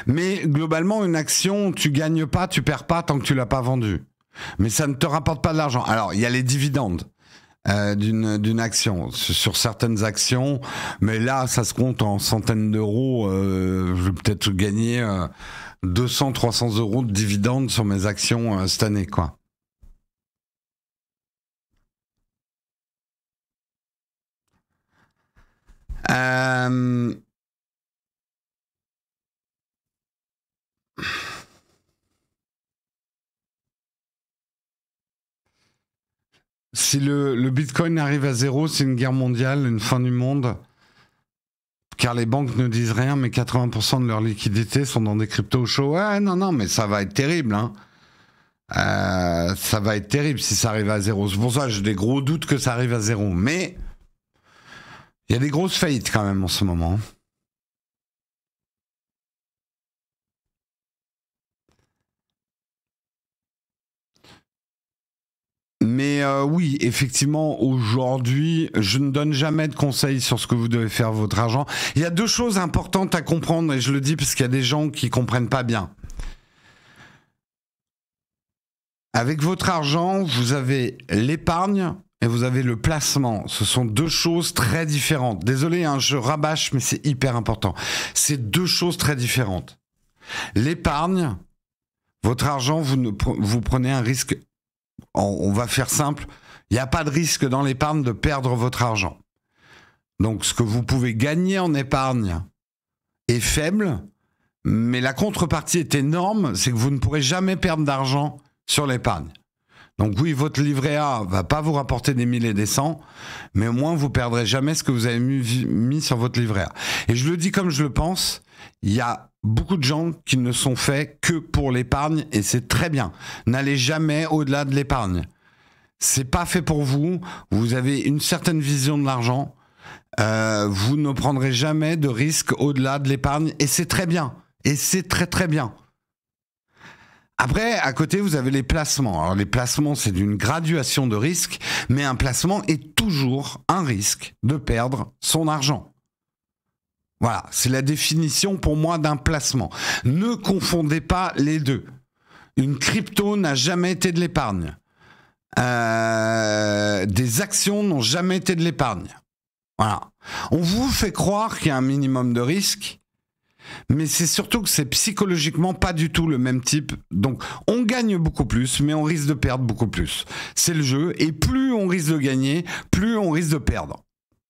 Mais globalement, une action, tu gagnes pas, tu perds pas tant que tu l'as pas vendue. Mais ça ne te rapporte pas de l'argent. Alors, il y a les dividendes d'une action sur certaines actions, mais là, ça se compte en centaines d'euros. Je vais peut-être gagner 200-300 euros de dividendes sur mes actions cette année, quoi. Si le Bitcoin arrive à zéro, c'est une guerre mondiale, une fin du monde. Car les banques ne disent rien, mais 80% de leur liquidité sont dans des cryptos chauds. Ouais, non, mais ça va être terrible. Hein. Ça va être terrible si ça arrive à zéro. C'est pour ça que j'ai des gros doutes que ça arrive à zéro. Mais il y a des grosses faillites quand même en ce moment. Mais oui, effectivement, aujourd'hui, je ne donne jamais de conseils sur ce que vous devez faire votre argent. Il y a deux choses importantes à comprendre, et je le dis parce qu'il y a des gens qui comprennent pas bien. Avec votre argent, vous avez l'épargne et vous avez le placement. Ce sont deux choses très différentes. Désolé, hein, je rabâche, mais c'est hyper important. C'est deux choses très différentes. L'épargne, votre argent, vous prenez un risque On va faire simple. Il n'y a pas de risque dans l'épargne de perdre votre argent. Donc, ce que vous pouvez gagner en épargne est faible, mais la contrepartie est énorme, c'est que vous ne pourrez jamais perdre d'argent sur l'épargne. Donc oui, votre livret A va pas vous rapporter des 1000 et des 100, mais au moins vous perdrez jamais ce que vous avez mis sur votre livret A. Et je le dis comme je le pense, il y a beaucoup de gens qui ne sont faits que pour l'épargne et c'est très bien. N'allez jamais au-delà de l'épargne. C'est pas fait pour vous. Vous avez une certaine vision de l'argent. Vous ne prendrez jamais de risque au-delà de l'épargne et c'est très bien. Et c'est très très bien. Après, à côté, vous avez les placements. Alors les placements, c'est d'une graduation de risque, mais un placement est toujours un risque de perdre son argent. Voilà, c'est la définition pour moi d'un placement. Ne confondez pas les deux. Une crypto n'a jamais été de l'épargne. Des actions n'ont jamais été de l'épargne. Voilà. On vous fait croire qu'il y a un minimum de risque, mais c'est surtout que c'est psychologiquement pas du tout le même type. Donc, on gagne beaucoup plus, mais on risque de perdre beaucoup plus. C'est le jeu, et plus on risque de gagner, plus on risque de perdre.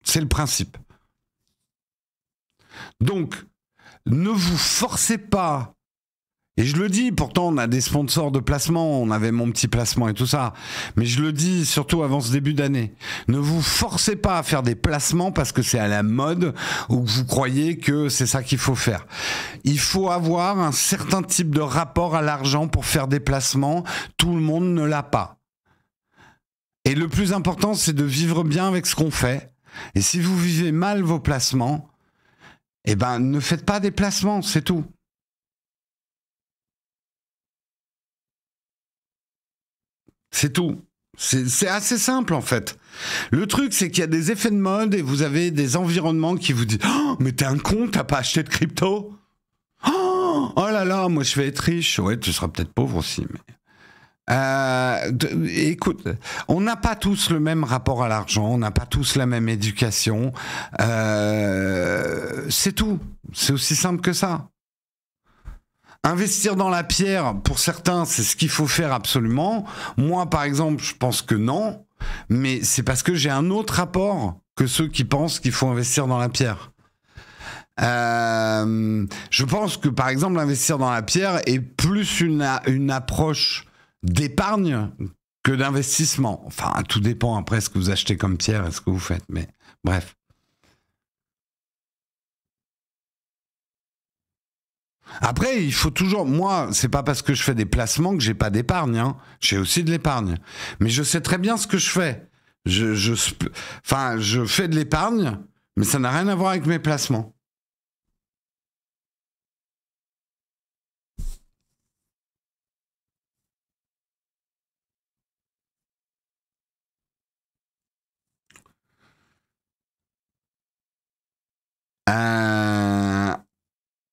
C'est le principe. Donc, ne vous forcez pas. Et je le dis, pourtant on a des sponsors de placement, on avait mon petit placement et tout ça, mais je le dis surtout avant ce début d'année, ne vous forcez pas à faire des placements parce que c'est à la mode ou que vous croyez que c'est ça qu'il faut faire. Il faut avoir un certain type de rapport à l'argent pour faire des placements, tout le monde ne l'a pas. Et le plus important, c'est de vivre bien avec ce qu'on fait. Et si vous vivez mal vos placements, eh ben ne faites pas des placements, c'est tout. C'est tout. C'est assez simple en fait. Le truc, c'est qu'il y a des effets de mode et vous avez des environnements qui vous disent « Oh, mais t'es un con, t'as pas acheté de crypto ?» Oh là là, moi je vais être riche. Ouais, tu seras peut-être pauvre aussi. Mais... écoute, on n'a pas tous le même rapport à l'argent, on n'a pas tous la même éducation. C'est tout. C'est aussi simple que ça. Investir dans la pierre, pour certains, c'est ce qu'il faut faire absolument. Moi, par exemple, je pense que non. Mais c'est parce que j'ai un autre rapport que ceux qui pensent qu'il faut investir dans la pierre. Je pense que, par exemple, investir dans la pierre est plus une approche d'épargne que d'investissement. Enfin, tout dépend après ce que vous achetez comme pierre et ce que vous faites. Mais bref. Après, il faut toujours... Moi, c'est pas parce que je fais des placements que j'ai pas d'épargne. Hein. J'ai aussi de l'épargne. Mais je sais très bien ce que je fais. Je fais de l'épargne, mais ça n'a rien à voir avec mes placements.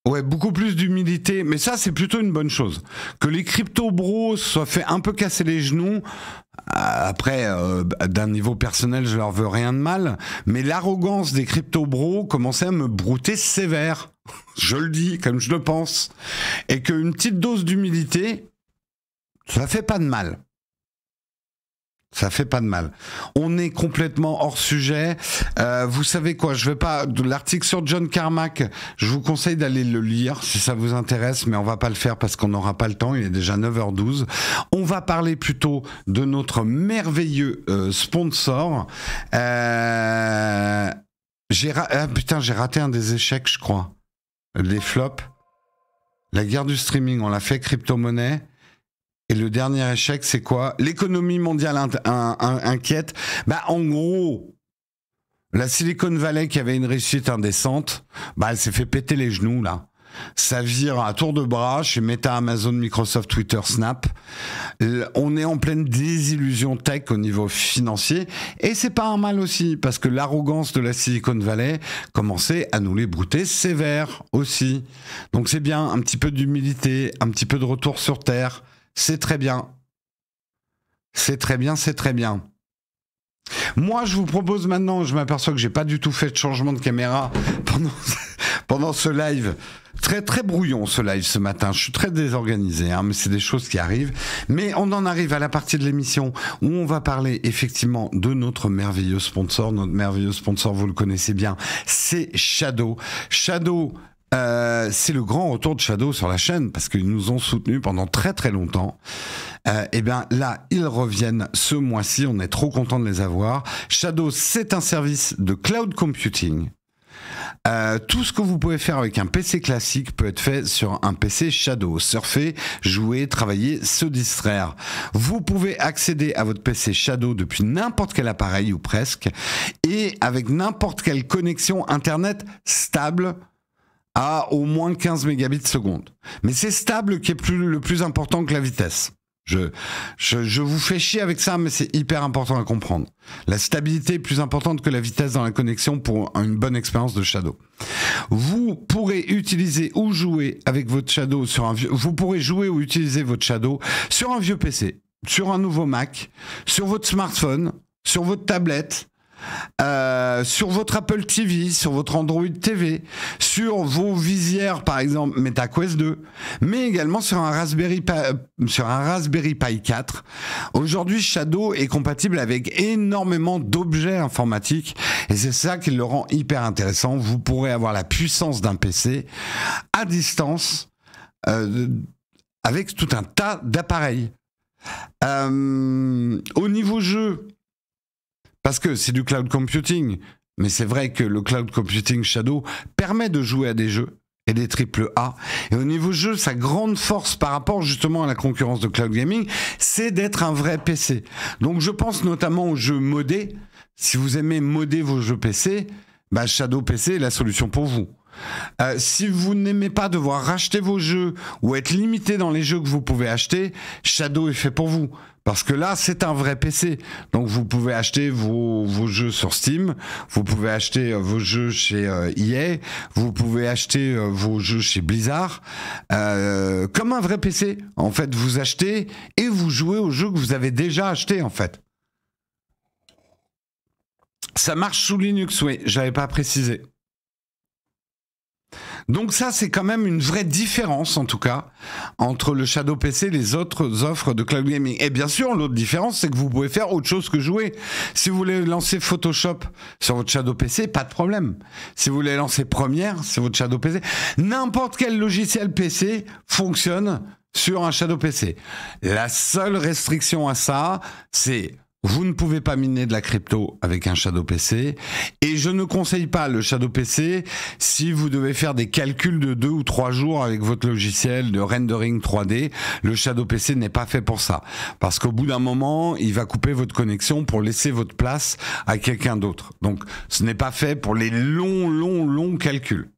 Ouais, beaucoup plus d'humilité, mais ça c'est plutôt une bonne chose. Que les crypto-bros soient fait un peu casser les genoux, après, d'un niveau personnel, je leur veux rien de mal, mais l'arrogance des crypto-bros commençait à me brouter sévère. Je le dis comme je le pense. Et qu'une petite dose d'humilité, ça fait pas de mal. Ça fait pas de mal. On est complètement hors sujet. Vous savez quoi, je vais pas... L'article sur John Carmack, je vous conseille d'aller le lire si ça vous intéresse, mais on va pas le faire parce qu'on n'aura pas le temps, il est déjà 9h12. On va parler plutôt de notre merveilleux sponsor. J'ai raté un des échecs, je crois. Les flops. La guerre du streaming, on l'a fait, crypto-monnaie. Et le dernier échec, c'est quoi? L'économie mondiale inquiète. Bah, en gros, la Silicon Valley qui avait une réussite indécente, bah, elle s'est fait péter les genoux, là. Ça vire à tour de bras chez Meta, Amazon, Microsoft, Twitter, Snap. On est en pleine désillusion tech au niveau financier. Et c'est pas un mal aussi, parce que l'arrogance de la Silicon Valley commençait à nous les brouter sévère aussi. Donc c'est bien, un petit peu d'humilité, un petit peu de retour sur terre. C'est très bien. C'est très bien, c'est très bien. Moi, je vous propose maintenant, je m'aperçois que j'ai pas du tout fait de changement de caméra pendant ce live. Très très brouillon ce live ce matin, je suis très désorganisé, hein, mais c'est des choses qui arrivent. Mais on en arrive à la partie de l'émission où on va parler effectivement de notre merveilleux sponsor. Notre merveilleux sponsor, vous le connaissez bien, c'est Shadow. Shadow, c'est le grand retour de Shadow sur la chaîne parce qu'ils nous ont soutenus pendant très très longtemps. Et bien là, ils reviennent ce mois-ci, on est trop content de les avoir. Shadow, c'est un service de cloud computing. Tout ce que vous pouvez faire avec un PC classique peut être fait sur un PC Shadow. Surfer, jouer, travailler, se distraire. Vous pouvez accéder à votre PC Shadow depuis n'importe quel appareil ou presque et avec n'importe quelle connexion Internet stable à au moins 15 mégabits seconde. Mais c'est stable qui est le plus important que la vitesse. Je vous fais chier avec ça, mais c'est hyper important à comprendre. La stabilité est plus importante que la vitesse dans la connexion pour une bonne expérience de Shadow. Vous pourrez utiliser ou jouer avec votre Shadow sur un vieux... Vous pourrez jouer ou utiliser votre Shadow sur un vieux PC, sur un nouveau Mac, sur votre smartphone, sur votre tablette, sur votre Apple TV, sur votre Android TV, sur vos visières par exemple MetaQuest 2, mais également sur un Raspberry Pi 4. Aujourd'hui, Shadow est compatible avec énormément d'objets informatiques et c'est ça qui le rend hyper intéressant. Vous pourrez avoir la puissance d'un PC à distance avec tout un tas d'appareils. Au niveau jeu, parce que c'est du cloud computing, mais c'est vrai que le cloud computing Shadow permet de jouer à des jeux et des AAA. Et au niveau jeu, sa grande force par rapport justement à la concurrence de cloud gaming, c'est d'être un vrai PC. Donc je pense notamment aux jeux modés. Si vous aimez modder vos jeux PC, bah Shadow PC est la solution pour vous. Si vous n'aimez pas devoir racheter vos jeux ou être limité dans les jeux que vous pouvez acheter, Shadow est fait pour vous. Parce que là, c'est un vrai PC. Donc, vous pouvez acheter vos jeux sur Steam, vous pouvez acheter vos jeux chez EA, vous pouvez acheter vos jeux chez Blizzard, comme un vrai PC. En fait, vous achetez et vous jouez aux jeux que vous avez déjà achetés, en fait. Ça marche sous Linux, oui, j'avais pas précisé. Donc ça, c'est quand même une vraie différence, en tout cas, entre le Shadow PC et les autres offres de cloud gaming. Et bien sûr, l'autre différence, c'est que vous pouvez faire autre chose que jouer. Si vous voulez lancer Photoshop sur votre Shadow PC, pas de problème. Si vous voulez lancer Premiere sur votre Shadow PC, n'importe quel logiciel PC fonctionne sur un Shadow PC. La seule restriction à ça, c'est... Vous ne pouvez pas miner de la crypto avec un Shadow PC et je ne conseille pas le Shadow PC si vous devez faire des calculs de 2 ou 3 jours avec votre logiciel de rendering 3D. Le Shadow PC n'est pas fait pour ça parce qu'au bout d'un moment, il va couper votre connexion pour laisser votre place à quelqu'un d'autre. Donc, ce n'est pas fait pour les longs calculs.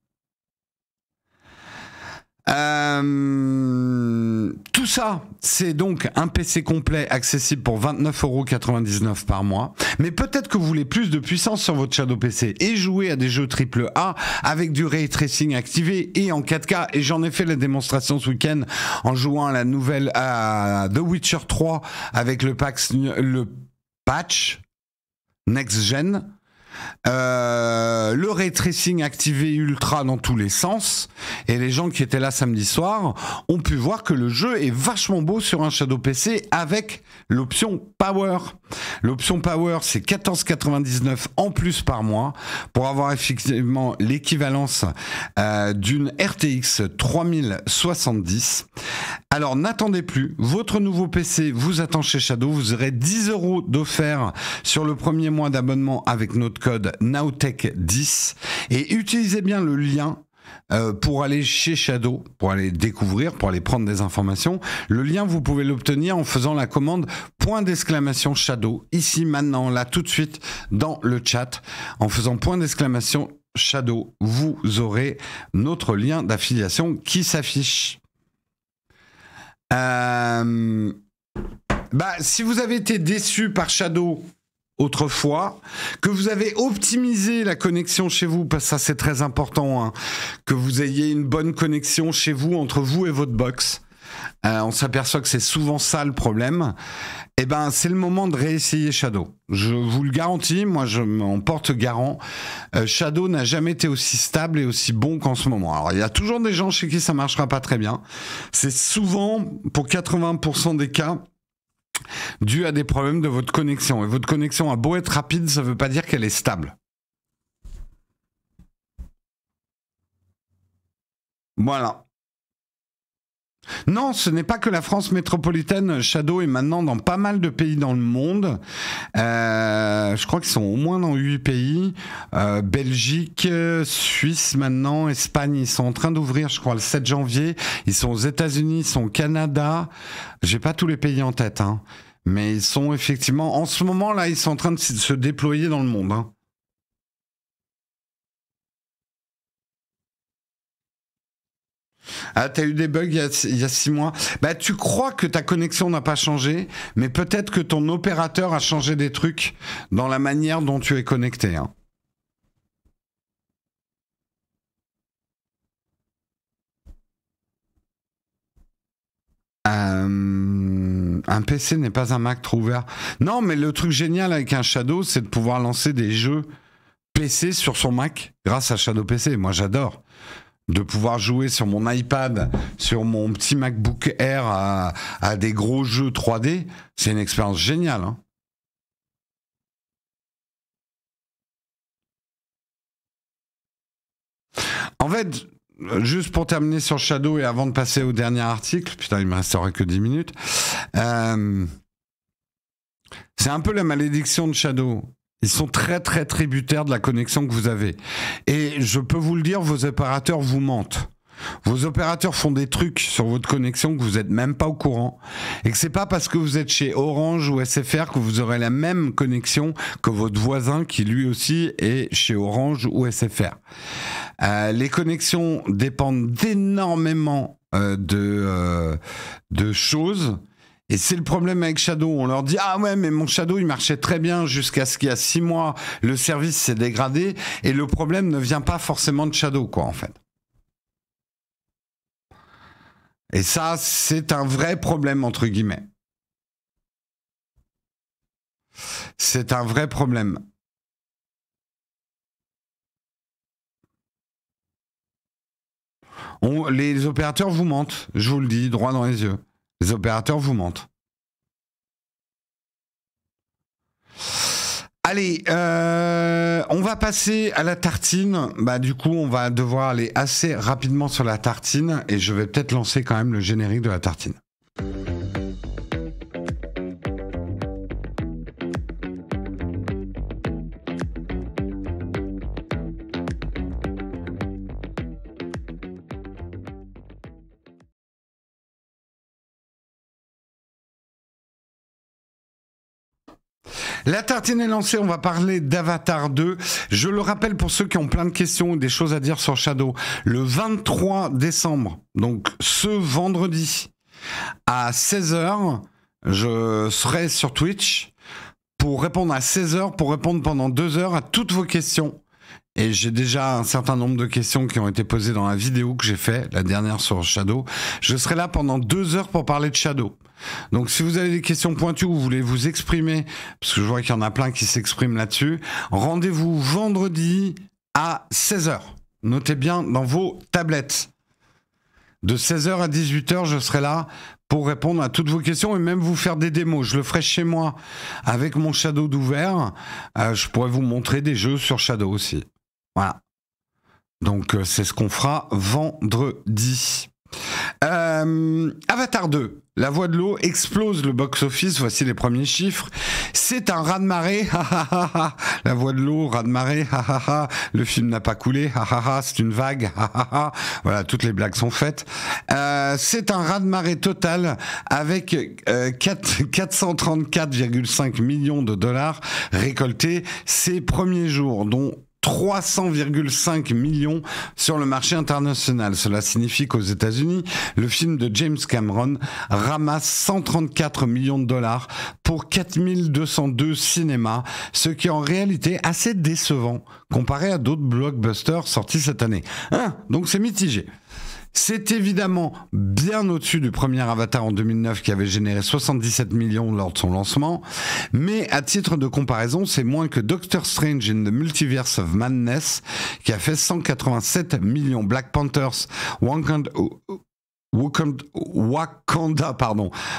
Tout ça, c'est donc un PC complet accessible pour 29,99 € par mois. Mais peut-être que vous voulez plus de puissance sur votre Shadow PC et jouer à des jeux AAA avec du ray tracing activé et en 4K. Et j'en ai fait la démonstration ce week-end en jouant à la nouvelle à The Witcher 3 avec le patch Next Gen. Le ray tracing activé ultra dans tous les sens et les gens qui étaient là samedi soir ont pu voir que le jeu est vachement beau sur un Shadow PC avec l'option Power. L'option Power, c'est 14,99 € en plus par mois pour avoir effectivement l'équivalence d'une RTX 3070. Alors n'attendez plus, votre nouveau PC vous attend chez Shadow, vous aurez 10 € d'offert sur le premier mois d'abonnement avec notre code Nowtech10 et utilisez bien le lien pour aller chez Shadow, pour aller découvrir, pour aller prendre des informations. Le lien, vous pouvez l'obtenir en faisant la commande !Shadow, ici, maintenant, là, tout de suite, dans le chat. En faisant !Shadow, vous aurez notre lien d'affiliation qui s'affiche. Si vous avez été déçu par Shadow autrefois, que vous avez optimisé la connexion chez vous, parce que ça c'est très important, hein, que vous ayez une bonne connexion chez vous, entre vous et votre box, on s'aperçoit que c'est souvent ça le problème, eh ben, c'est le moment de réessayer Shadow. Je vous le garantis, moi je m'en porte garant. Shadow n'a jamais été aussi stable et aussi bon qu'en ce moment. Alors il y a toujours des gens chez qui ça marchera pas très bien. C'est souvent, pour 80% des cas, dû à des problèmes de votre connexion. Et votre connexion a beau être rapide, ça veut pas dire qu'elle est stable. Voilà. Non, ce n'est pas que la France métropolitaine. Shadow est maintenant dans pas mal de pays dans le monde. Je crois qu'ils sont au moins dans 8 pays. Belgique, Suisse maintenant, Espagne, ils sont en train d'ouvrir, je crois, le 7 janvier. Ils sont aux États-Unis, ils sont au Canada. J'ai pas tous les pays en tête, hein. Mais ils sont effectivement, en ce moment là, ils sont en train de se déployer dans le monde, hein. Ah, t'as eu des bugs il y a 6 mois. Bah, tu crois que ta connexion n'a pas changé, mais peut-être que ton opérateur a changé des trucs dans la manière dont tu es connecté, hein. Un PC n'est pas un Mac trop ouvert. Non, mais le truc génial avec un Shadow, c'est de pouvoir lancer des jeux PC sur son Mac grâce à Shadow PC. Moi, j'adore. De pouvoir jouer sur mon iPad, sur mon petit MacBook Air à des gros jeux 3D, c'est une expérience géniale, hein. En fait, juste pour terminer sur Shadow et avant de passer au dernier article, putain, il me resterait que 10 minutes, c'est un peu la malédiction de Shadow. Ils sont très très tributaires de la connexion que vous avez. Et je peux vous le dire, vos opérateurs vous mentent. Vos opérateurs font des trucs sur votre connexion que vous n'êtes même pas au courant. Et que c'est pas parce que vous êtes chez Orange ou SFR que vous aurez la même connexion que votre voisin qui lui aussi est chez Orange ou SFR. Les connexions dépendent énormément de choses. Et c'est le problème avec Shadow. On leur dit « Ah ouais, mais mon Shadow, il marchait très bien jusqu'à ce qu'il y a 6 mois, le service s'est dégradé. » Et le problème ne vient pas forcément de Shadow, quoi, en fait. Et ça, c'est un vrai problème, entre guillemets. C'est un vrai problème. Les opérateurs vous mentent, je vous le dis, droit dans les yeux. Les opérateurs vous mentent. Allez, on va passer à la tartine. Bah, du coup, on va devoir aller assez rapidement sur la tartine et je vais peut-être lancer quand même le générique de la tartine. La tartine est lancée, on va parler d'Avatar 2. Je le rappelle pour ceux qui ont plein de questions ou des choses à dire sur Shadow. Le 23 décembre, donc ce vendredi, à 16h, je serai sur Twitch pour répondre à 16h, pour répondre pendant 2 heures à toutes vos questions. Et j'ai déjà un certain nombre de questions qui ont été posées dans la vidéo que j'ai fait, la dernière sur Shadow. Je serai là pendant 2 heures pour parler de Shadow. Donc si vous avez des questions pointues ou vous voulez vous exprimer, parce que je vois qu'il y en a plein qui s'expriment là-dessus, rendez-vous vendredi à 16h. Notez bien dans vos tablettes. De 16h à 18h, je serai là pour répondre à toutes vos questions et même vous faire des démos. Je le ferai chez moi avec mon Shadow d'ouvert. Je pourrais vous montrer des jeux sur Shadow aussi. Voilà. Donc c'est ce qu'on fera vendredi. Avatar 2. La Voix de l'eau explose le box-office. Voici les premiers chiffres. C'est un raz-de-marée. La Voix de l'eau, raz-de-marée. Le film n'a pas coulé. C'est une vague. Voilà, toutes les blagues sont faites. C'est un raz-de-marée total avec 434,5 millions de dollars récoltés ces premiers jours, dont 300,5 millions sur le marché international. Cela signifie qu'aux États-Unis, le film de James Cameron ramasse 134 millions de dollars pour 4202 cinémas, ce qui est en réalité assez décevant comparé à d'autres blockbusters sortis cette année. Donc c'est mitigé. C'est évidemment bien au-dessus du premier Avatar en 2009 qui avait généré 77 millions lors de son lancement, mais à titre de comparaison, c'est moins que Doctor Strange in the Multiverse of Madness qui a fait 187 millions. Black Panthers, Wakanda,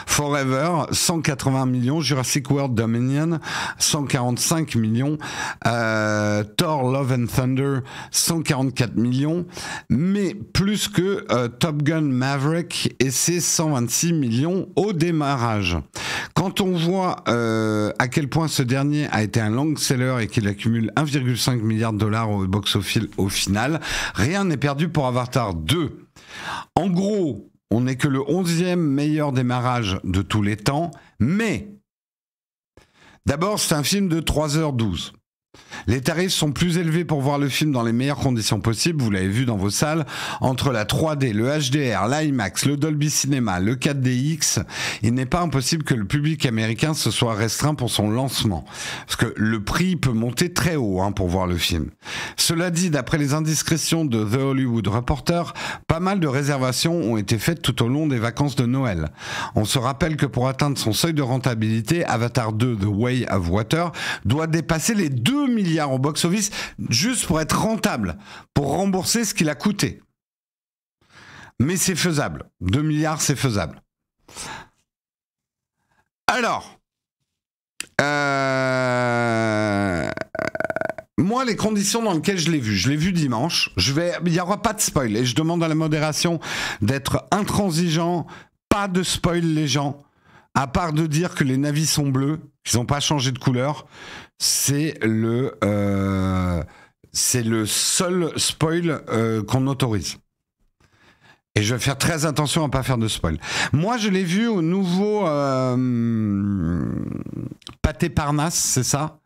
Forever, 180 millions, Jurassic World Dominion, 145 millions, Thor Love and Thunder, 144 millions, mais plus que Top Gun Maverick et ses 126 millions au démarrage. Quand on voit à quel point ce dernier a été un long seller et qu'il accumule 1,5 milliard de dollars au box-office au final, rien n'est perdu pour Avatar 2. En gros, on n'est que le 11e meilleur démarrage de tous les temps, mais d'abord, c'est un film de 3h12. Les tarifs sont plus élevés pour voir le film dans les meilleures conditions possibles, vous l'avez vu dans vos salles, entre la 3D, le HDR, l'IMAX, le Dolby Cinema, le 4DX, il n'est pas impossible que le public américain se soit restreint pour son lancement, parce que le prix peut monter très haut pour voir le film. Cela dit, d'après les indiscrétions de The Hollywood Reporter, pas mal de réservations ont été faites tout au long des vacances de Noël. On se rappelle que pour atteindre son seuil de rentabilité, Avatar 2 The Way of Water doit dépasser les 2 milliards au box-office juste pour être rentable, pour rembourser ce qu'il a coûté. Mais c'est faisable. 2 milliards, c'est faisable. Alors, moi, les conditions dans lesquelles je l'ai vu dimanche, il n'y aura pas de spoil et je demande à la modération d'être intransigeant, pas de spoil les gens, à part de dire que les navis sont bleus, qu'ils n'ont pas changé de couleur. C'est le seul spoil qu'on autorise. Et je vais faire très attention à ne pas faire de spoil. Moi, je l'ai vu au nouveau Pâté Parnasse, c'est ça ?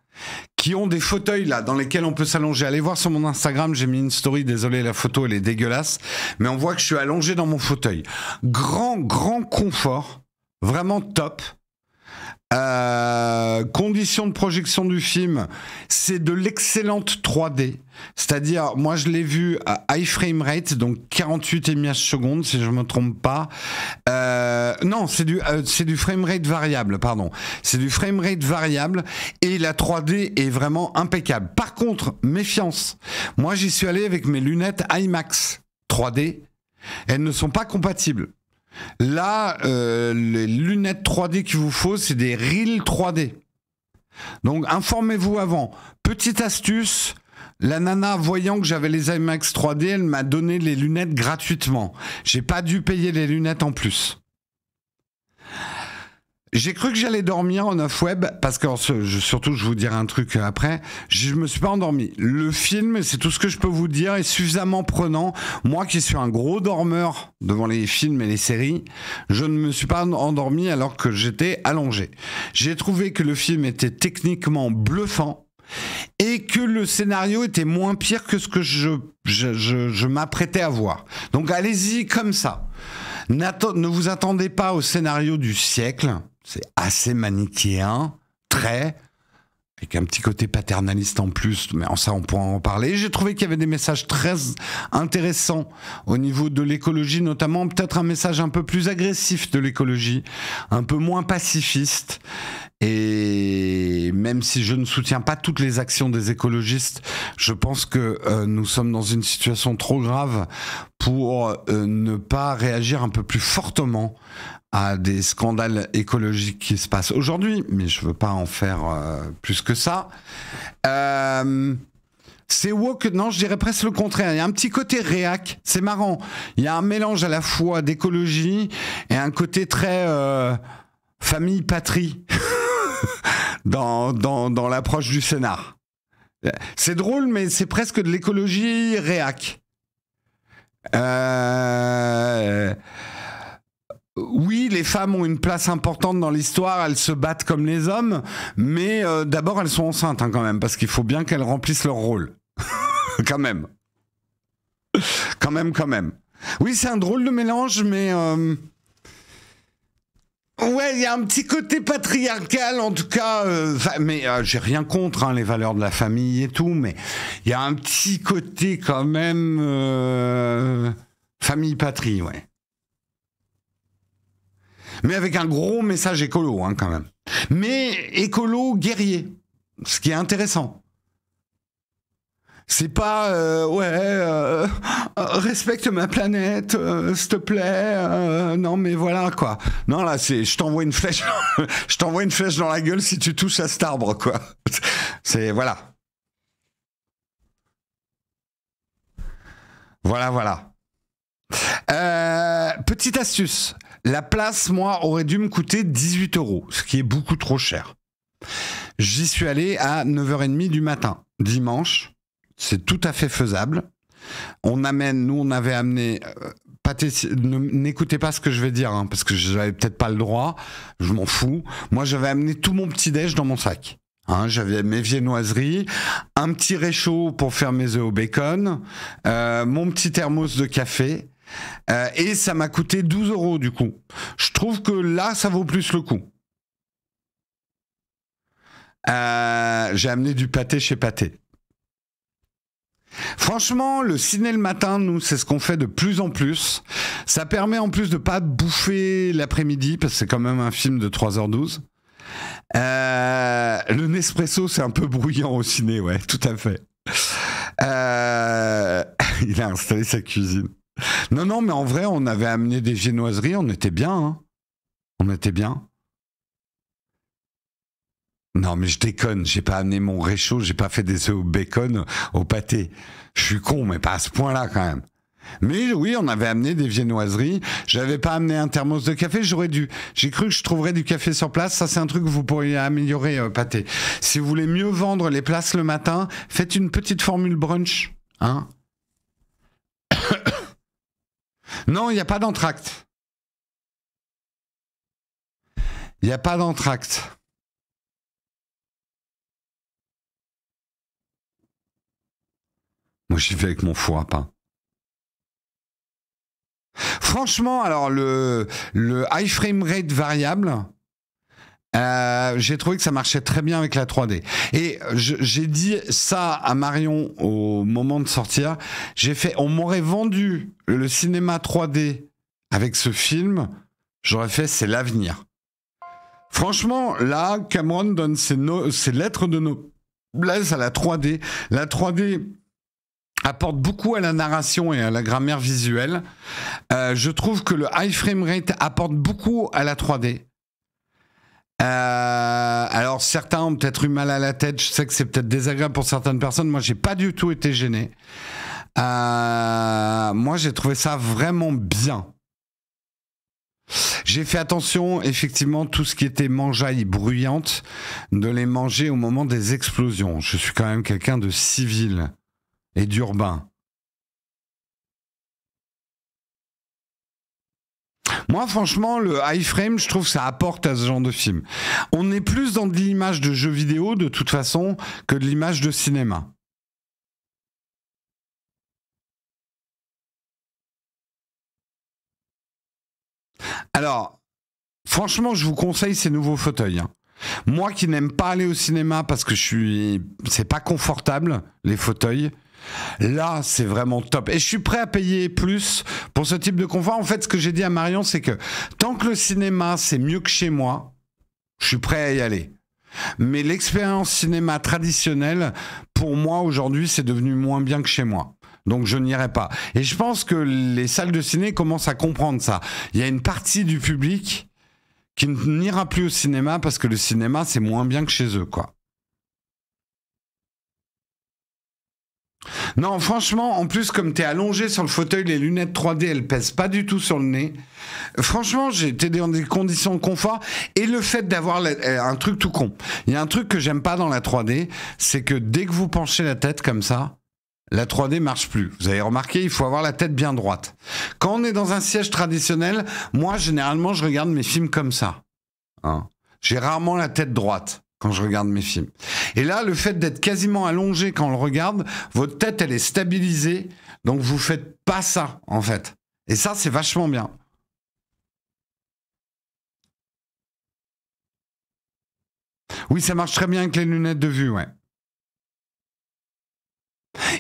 Qui ont des fauteuils là, dans lesquels on peut s'allonger. Allez voir sur mon Instagram, j'ai mis une story, désolé, la photo elle est dégueulasse, mais on voit que je suis allongé dans mon fauteuil. Grand confort, vraiment top. Conditions de projection du film, c'est de l'excellente 3D, c'est-à-dire moi je l'ai vu à high frame rate, donc 48 images secondes si je me trompe pas. Non, c'est du frame rate variable, pardon. C'est du frame rate variable et la 3D est vraiment impeccable. Par contre, méfiance. Moi j'y suis allé avec mes lunettes IMAX 3D, elles ne sont pas compatibles. Là, les lunettes 3D qu'il vous faut, c'est des Real 3D. Donc, informez-vous avant. Petite astuce, la nana, voyant que j'avais les IMAX 3D, elle m'a donné les lunettes gratuitement. J'ai pas dû payer les lunettes en plus. J'ai cru que j'allais dormir en off-web, parce que surtout, je vous dirai un truc après, je me suis pas endormi. Le film, c'est tout ce que je peux vous dire, est suffisamment prenant. Moi qui suis un gros dormeur devant les films et les séries, je ne me suis pas endormi alors que j'étais allongé. J'ai trouvé que le film était techniquement bluffant et que le scénario était moins pire que ce que je m'apprêtais à voir. Donc allez-y comme ça. Ne vous attendez pas au scénario du siècle. C'est assez manichéen, avec un petit côté paternaliste en plus, mais en ça on pourra en parler. J'ai trouvé qu'il y avait des messages très intéressants au niveau de l'écologie, notamment peut-être un message un peu plus agressif de l'écologie, un peu moins pacifiste. Et même si je ne soutiens pas toutes les actions des écologistes, je pense que nous sommes dans une situation trop grave pour ne pas réagir un peu plus fortement à des scandales écologiques qui se passent aujourd'hui, mais je veux pas en faire plus que ça. C'est woke, non, je dirais presque le contraire. Il y a un petit côté réac, c'est marrant. Il y a un mélange à la fois d'écologie et un côté très famille-patrie dans l'approche du scénar. C'est drôle, mais c'est presque de l'écologie réac. Oui, les femmes ont une place importante dans l'histoire, elles se battent comme les hommes, mais d'abord elles sont enceintes quand même, parce qu'il faut bien qu'elles remplissent leur rôle. Quand même. Quand même. Oui, c'est un drôle de mélange, mais... Ouais, il y a un petit côté patriarcal, en tout cas, mais j'ai rien contre les valeurs de la famille et tout, mais il y a un petit côté quand même Famille Patrie, ouais. Mais avec un gros message écolo, hein, quand même. Mais écolo guerrier, ce qui est intéressant. C'est pas respecte ma planète, s'il te plaît. Non mais voilà quoi. Non là c'est je t'envoie une flèche, je t'envoie une flèche dans la gueule si tu touches à cet arbre quoi. C'est voilà. Voilà. Petite astuce. La place, moi, aurait dû me coûter 18 €, ce qui est beaucoup trop cher. J'y suis allé à 9h30 du matin, dimanche. C'est tout à fait faisable. On avait amené... n'écoutez pas ce que je vais dire, hein, parce que j'avais peut-être pas le droit. Je m'en fous. Moi, j'avais amené tout mon petit-déj dans mon sac. Hein, j'avais mes viennoiseries, un petit réchaud pour faire mes œufs au bacon, mon petit thermos de café, et ça m'a coûté 12 € du coup. Je trouve que là, ça vaut plus le coup. J'ai amené du pâté chez Pâté. Franchement, le ciné le matin, nous, c'est ce qu'on fait de plus en plus. Ça permet en plus de pas bouffer l'après-midi, parce que c'est quand même un film de 3h12. Le Nespresso, c'est un peu bruyant au ciné, ouais, tout à fait. Il a installé sa cuisine. Non, mais en vrai, on avait amené des viennoiseries, on était bien, hein. On était bien. Non, mais je déconne, j'ai pas amené mon réchaud, j'ai pas fait des œufs au bacon au pâté. Je suis con, mais pas à ce point-là quand même. Mais oui, on avait amené des viennoiseries. J'avais pas amené un thermos de café, j'aurais dû. J'ai cru que je trouverais du café sur place. Ça, c'est un truc que vous pourriez améliorer, Pâté. Si vous voulez mieux vendre les places le matin, faites une petite formule brunch. Hein? Non, il n'y a pas d'entracte. Il n'y a pas d'entracte. Moi, j'y vais avec mon four à pain. Franchement, alors le high frame rate variable, j'ai trouvé que ça marchait très bien avec la 3D. Et j'ai dit ça à Marion au moment de sortir. On m'aurait vendu le cinéma 3D avec ce film, j'aurais fait c'est l'avenir. Franchement, là, Cameron donne ses lettres de noblesse à la 3D. La 3D apporte beaucoup à la narration et à la grammaire visuelle. Je trouve que le high frame rate apporte beaucoup à la 3D. Alors certains ont peut-être eu mal à la tête, je sais que c'est peut-être désagréable pour certaines personnes, moi j'ai pas du tout été gêné. Moi j'ai trouvé ça vraiment bien. J'ai fait attention, effectivement, tout ce qui était mangeaille bruyante, de les manger au moment des explosions. Je suis quand même quelqu'un de civil et d'urbain. Moi, franchement, le high frame, je trouve que ça apporte à ce genre de film. On est plus dans de l'image de jeux vidéo, de toute façon, que de l'image de cinéma. Alors, franchement, je vous conseille ces nouveaux fauteuils. Hein. Moi qui n'aime pas aller au cinéma parce que c'est pas confortable, les fauteuils. Là, c'est vraiment top. Et je suis prêt à payer plus pour ce type de confort. En fait, ce que j'ai dit à Marion, c'est que tant que le cinéma, c'est mieux que chez moi, je suis prêt à y aller. Mais l'expérience cinéma traditionnelle, pour moi, aujourd'hui, c'est devenu moins bien que chez moi. Donc, je n'irai pas. Et je pense que les salles de ciné commencent à comprendre ça. Il y a une partie du public qui n'ira plus au cinéma parce que le cinéma, c'est moins bien que chez eux, quoi. Non, franchement, en plus, comme t'es allongé sur le fauteuil, les lunettes 3D, elles pèsent pas du tout sur le nez. Franchement, j'ai été dans des conditions de confort. Et le fait d'avoir un truc tout con. Il y a un truc que j'aime pas dans la 3D, c'est que dès que vous penchez la tête comme ça, la 3D marche plus. Vous avez remarqué, il faut avoir la tête bien droite. Quand on est dans un siège traditionnel, moi, généralement, je regarde mes films comme ça. Hein. J'ai rarement la tête droite quand je regarde mes films. Et là, le fait d'être quasiment allongé quand on le regarde, votre tête, elle est stabilisée, donc vous faites pas ça, en fait. Et ça, c'est vachement bien. Oui, ça marche très bien avec les lunettes de vue, ouais.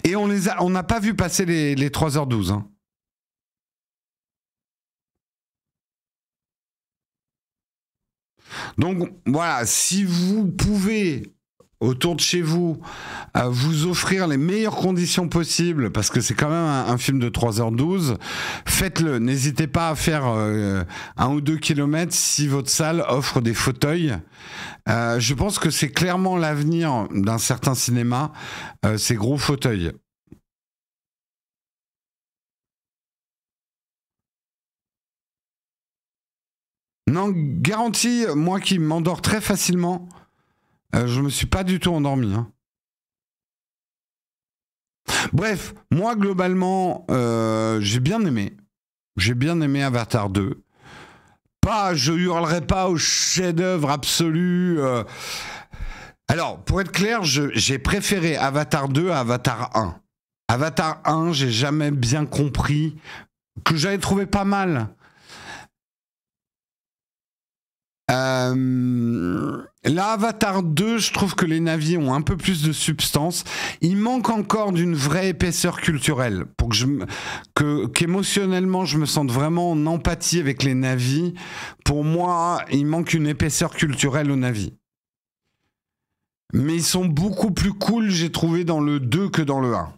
Et on n'a pas vu passer les 3h12, hein. Donc voilà, si vous pouvez autour de chez vous vous offrir les meilleures conditions possibles, parce que c'est quand même un film de 3h12, faites-le. N'hésitez pas à faire 1 ou 2 kilomètres si votre salle offre des fauteuils. Je pense que c'est clairement l'avenir d'un certain cinéma, ces gros fauteuils. Non, garantie, moi qui m'endors très facilement, je me suis pas du tout endormi. Hein. Bref, moi globalement, j'ai bien aimé. J'ai bien aimé Avatar 2. Pas, je hurlerai pas au chef-d'œuvre absolu. Alors, pour être clair, j'ai préféré Avatar 2 à Avatar 1. Avatar 1, j'ai jamais bien compris, que j'avais trouvé pas mal. Là, Avatar 2, je trouve que les navis ont un peu plus de substance. Il manque encore d'une vraie épaisseur culturelle pour qu'émotionnellement je me sente vraiment en empathie avec les navis. Pour moi, il manque une épaisseur culturelle aux navis. Mais ils sont beaucoup plus cool, j'ai trouvé, dans le 2 que dans le 1.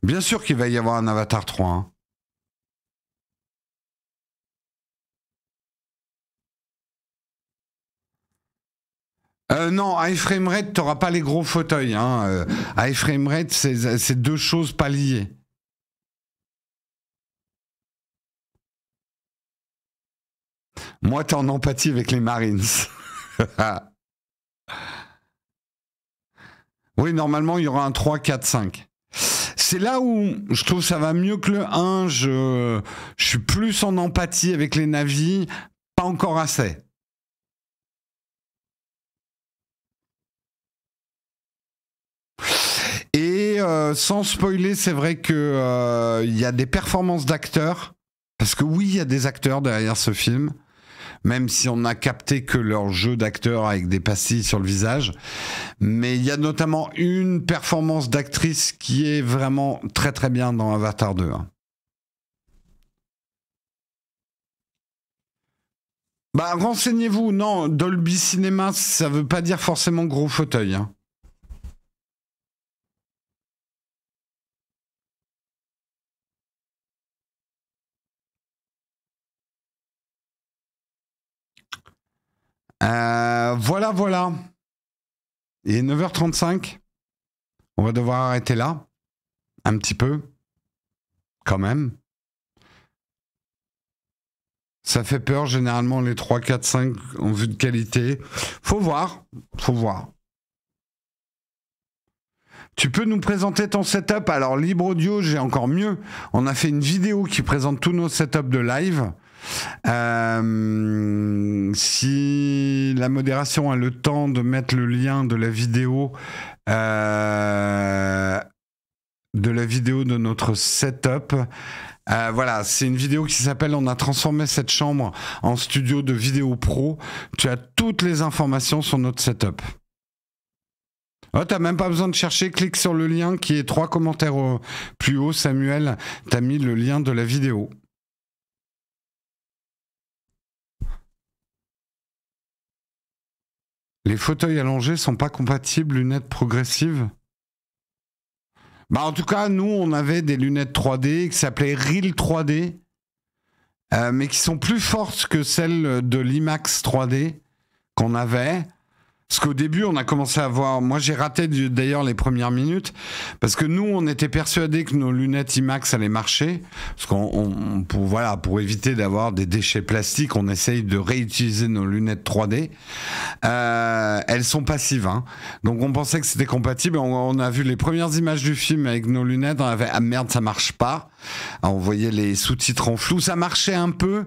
Bien sûr qu'il va y avoir un Avatar 3. Hein. Non, à Framerate, t'auras pas les gros fauteuils. Hein. À Framerate, c'est deux choses pas liées. Moi, t'es en empathie avec les Marines. Oui, normalement, il y aura un 3, 4, 5. C'est là où je trouve ça va mieux que le 1. Je suis plus en empathie avec les navis. Pas encore assez. Et sans spoiler, c'est vrai que y a des performances d'acteurs. Parce que oui, il y a des acteurs derrière ce film. Même si on n'a capté que leur jeu d'acteur avec des pastilles sur le visage. Mais il y a notamment une performance d'actrice qui est vraiment très très bien dans Avatar 2. Hein. Bah, renseignez-vous. Non, Dolby Cinema, ça veut pas dire forcément gros fauteuil. Hein. Voilà, voilà. Il est 9h35. On va devoir arrêter là. Un petit peu. Quand même. Ça fait peur, généralement, les 3, 4, 5 en vue de qualité. Faut voir. Faut voir. Tu peux nous présenter ton setup? Alors, Libre Audio, j'ai encore mieux. On a fait une vidéo qui présente tous nos setups de live. Si la modération a le temps de mettre le lien de la vidéo de notre setup. Voilà, c'est une vidéo qui s'appelle On a transformé cette chambre en studio de vidéo pro. Tu as toutes les informations sur notre setup. Oh, t'as même pas besoin de chercher, clique sur le lien qui est 3 commentaires plus haut. Samuel, t'as mis le lien de la vidéo. Les fauteuils allongés sont pas compatibles lunettes progressives. Bah en tout cas, nous, on avait des lunettes 3D qui s'appelaient Real 3D, mais qui sont plus fortes que celles de l'IMAX 3D qu'on avait. Parce qu'au début, on a commencé à voir... Moi, j'ai raté d'ailleurs les premières minutes, parce que nous, on était persuadés que nos lunettes IMAX allaient marcher, parce pour éviter d'avoir des déchets plastiques, on essaye de réutiliser nos lunettes 3D. Elles sont passives, hein. Donc on pensait que c'était compatible. On a vu les premières images du film avec nos lunettes, on avait ah merde, ça marche pas. Alors, on voyait les sous-titres en flou, ça marchait un peu,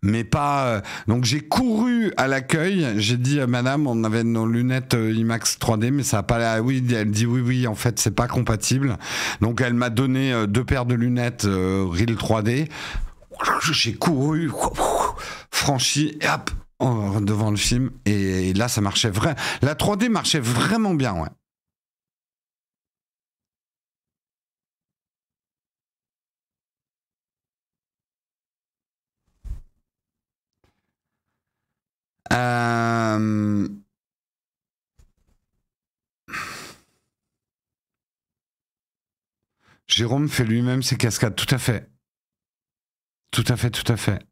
mais pas. Donc j'ai couru à l'accueil, j'ai dit à madame, on avait nos lunettes IMAX 3D, mais ça a pas. Oui, elle dit oui, en fait, c'est pas compatible. Donc elle m'a donné 2 paires de lunettes Real 3D. J'ai couru, franchi, et hop, devant le film, et là, ça marchait vraiment. La 3D marchait vraiment bien, ouais. Jérôme fait lui-même ses cascades, tout à fait. Tout à fait, tout à fait.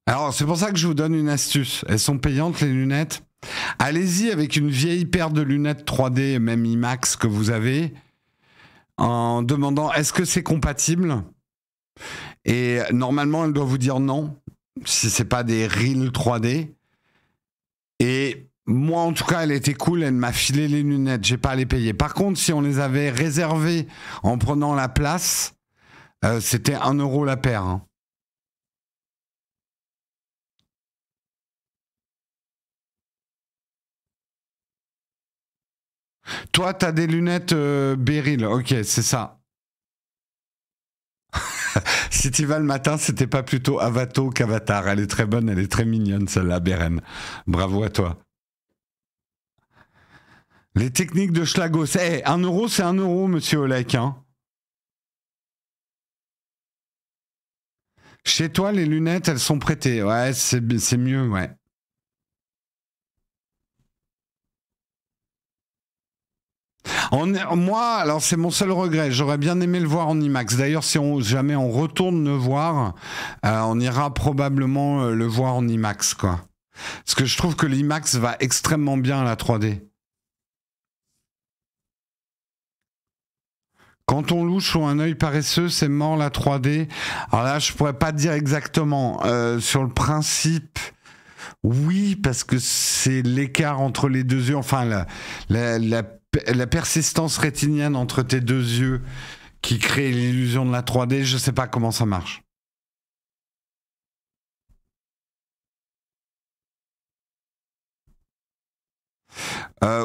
Alors, c'est pour ça que je vous donne une astuce. Elles sont payantes, les lunettes. Allez-y avec une vieille paire de lunettes 3D, même IMAX que vous avez, en demandant est-ce que c'est compatible. Et normalement, elle doit vous dire non, si c'est pas des reels 3D. Et moi, en tout cas, elle était cool, elle m'a filé les lunettes, j'ai pas à les payer. Par contre, si on les avait réservées en prenant la place, c'était 1 euro la paire. Hein. Toi, t'as des lunettes Beryl, ok, c'est ça. Si tu vas le matin, c'était pas plutôt Avato qu'Avatar. Elle est très bonne, elle est très mignonne, celle-là, Beren. Bravo à toi. Les techniques de Schlagos. Eh, 1 euro, c'est 1 euro, monsieur Olek. Hein. Chez toi, les lunettes, elles sont prêtées. Ouais, c'est mieux, ouais. Moi, alors c'est mon seul regret. J'aurais bien aimé le voir en IMAX. D'ailleurs, si jamais on retourne le voir, on ira probablement le voir en IMAX, quoi. Parce que je trouve que l'IMAX va extrêmement bien à la 3D. Quand on louche ou un œil paresseux, c'est mort la 3D. Alors là, je pourrais pas te dire exactement. Sur le principe, oui, parce que c'est l'écart entre les deux yeux. Enfin, la persistance rétinienne entre tes deux yeux qui crée l'illusion de la 3D. Je sais pas comment ça marche.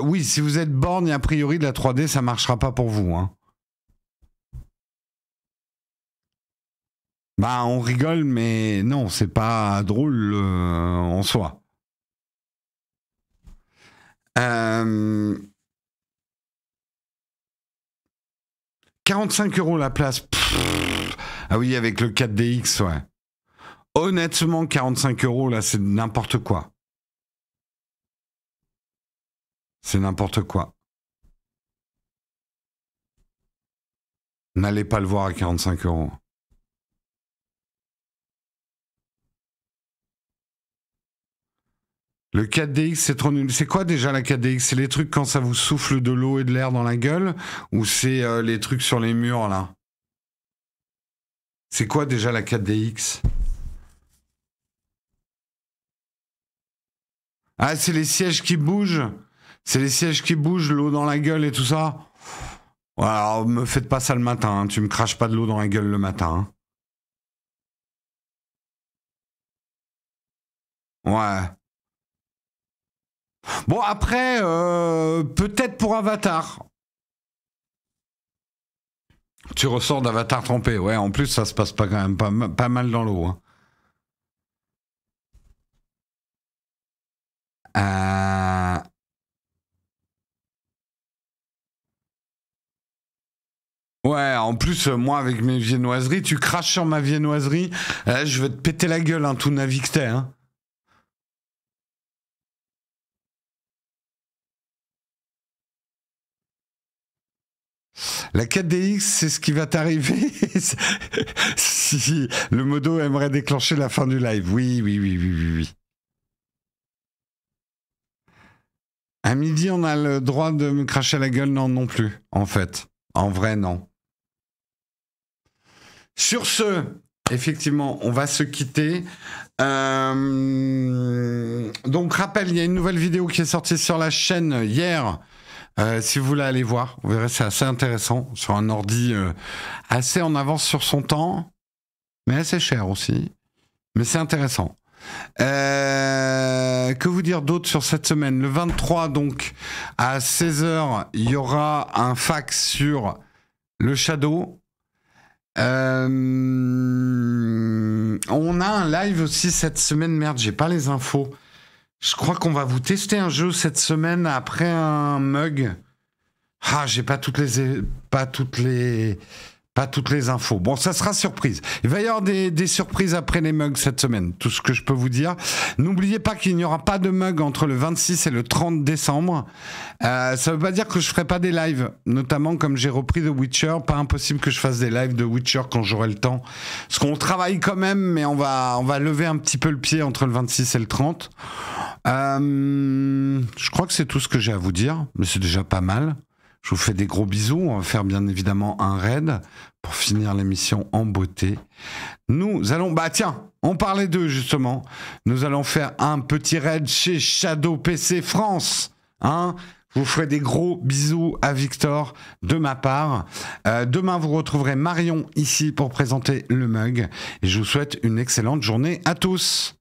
Oui, si vous êtes borgne, a priori, de la 3D, ça marchera pas pour vous. Hein. Bah, on rigole, mais non, c'est pas drôle en soi. 45 euros la place. Ah oui, avec le 4DX, ouais. Honnêtement, 45 euros, là, c'est n'importe quoi. C'est n'importe quoi. N'allez pas le voir à 45 euros. Le 4DX, c'est trop nul. C'est quoi déjà la 4DX? C'est les trucs quand ça vous souffle de l'eau et de l'air dans la gueule? Ou c'est les trucs sur les murs, là? C'est quoi déjà la 4DX? Ah, c'est les sièges qui bougent? C'est les sièges qui bougent, l'eau dans la gueule et tout ça? Ouais, alors, me faites pas ça le matin, hein. Tu me craches pas de l'eau dans la gueule le matin. Hein. Ouais. Bon, après, peut-être pour Avatar. Tu ressors d'Avatar trempé. Ouais, en plus, ça se passe pas quand même pas mal dans l'eau. Hein. Ouais, en plus, moi, avec mes viennoiseries, tu craches sur ma viennoiserie, je vais te péter la gueule, hein, tout navi que t'es. Hein. La 4DX, c'est ce qui va t'arriver si le modo aimerait déclencher la fin du live. Oui, oui, oui, oui, oui, oui. À midi, on a le droit de me cracher la gueule? Non, non plus, en fait. En vrai, non. Sur ce, effectivement, on va se quitter. Donc, rappel, il y a une nouvelle vidéo qui est sortie sur la chaîne hier. Si vous voulez aller voir, vous verrez, c'est assez intéressant. Sur un ordi assez en avance sur son temps, mais assez cher aussi. Mais c'est intéressant. Que vous dire d'autre sur cette semaine? Le 23, donc, à 16h, il y aura un fax sur le Shadow. On a un live aussi cette semaine. Merde, j'ai pas les infos. Je crois qu'on va vous tester un jeu cette semaine après un mug. Ah, j'ai pas toutes les pas toutes les infos. Bon, ça sera surprise. Il va y avoir des surprises après les mugs cette semaine, tout ce que je peux vous dire. N'oubliez pas qu'il n'y aura pas de mug entre le 26 et le 30 décembre. Ça ne veut pas dire que je ne ferai pas des lives, notamment comme j'ai repris The Witcher. Pas impossible que je fasse des lives de Witcher quand j'aurai le temps. Parce qu'on travaille quand même, mais on va lever un petit peu le pied entre le 26 et le 30. Je crois que c'est tout ce que j'ai à vous dire, mais c'est déjà pas mal. Je vous fais des gros bisous. On va faire bien évidemment un raid pour finir l'émission en beauté. Nous allons... Bah tiens, on parlait d'eux justement. Nous allons faire un petit raid chez Shadow PC France. Hein ? Je vous ferai des gros bisous à Victor de ma part. Demain, vous retrouverez Marion ici pour présenter le mug. Et je vous souhaite une excellente journée à tous.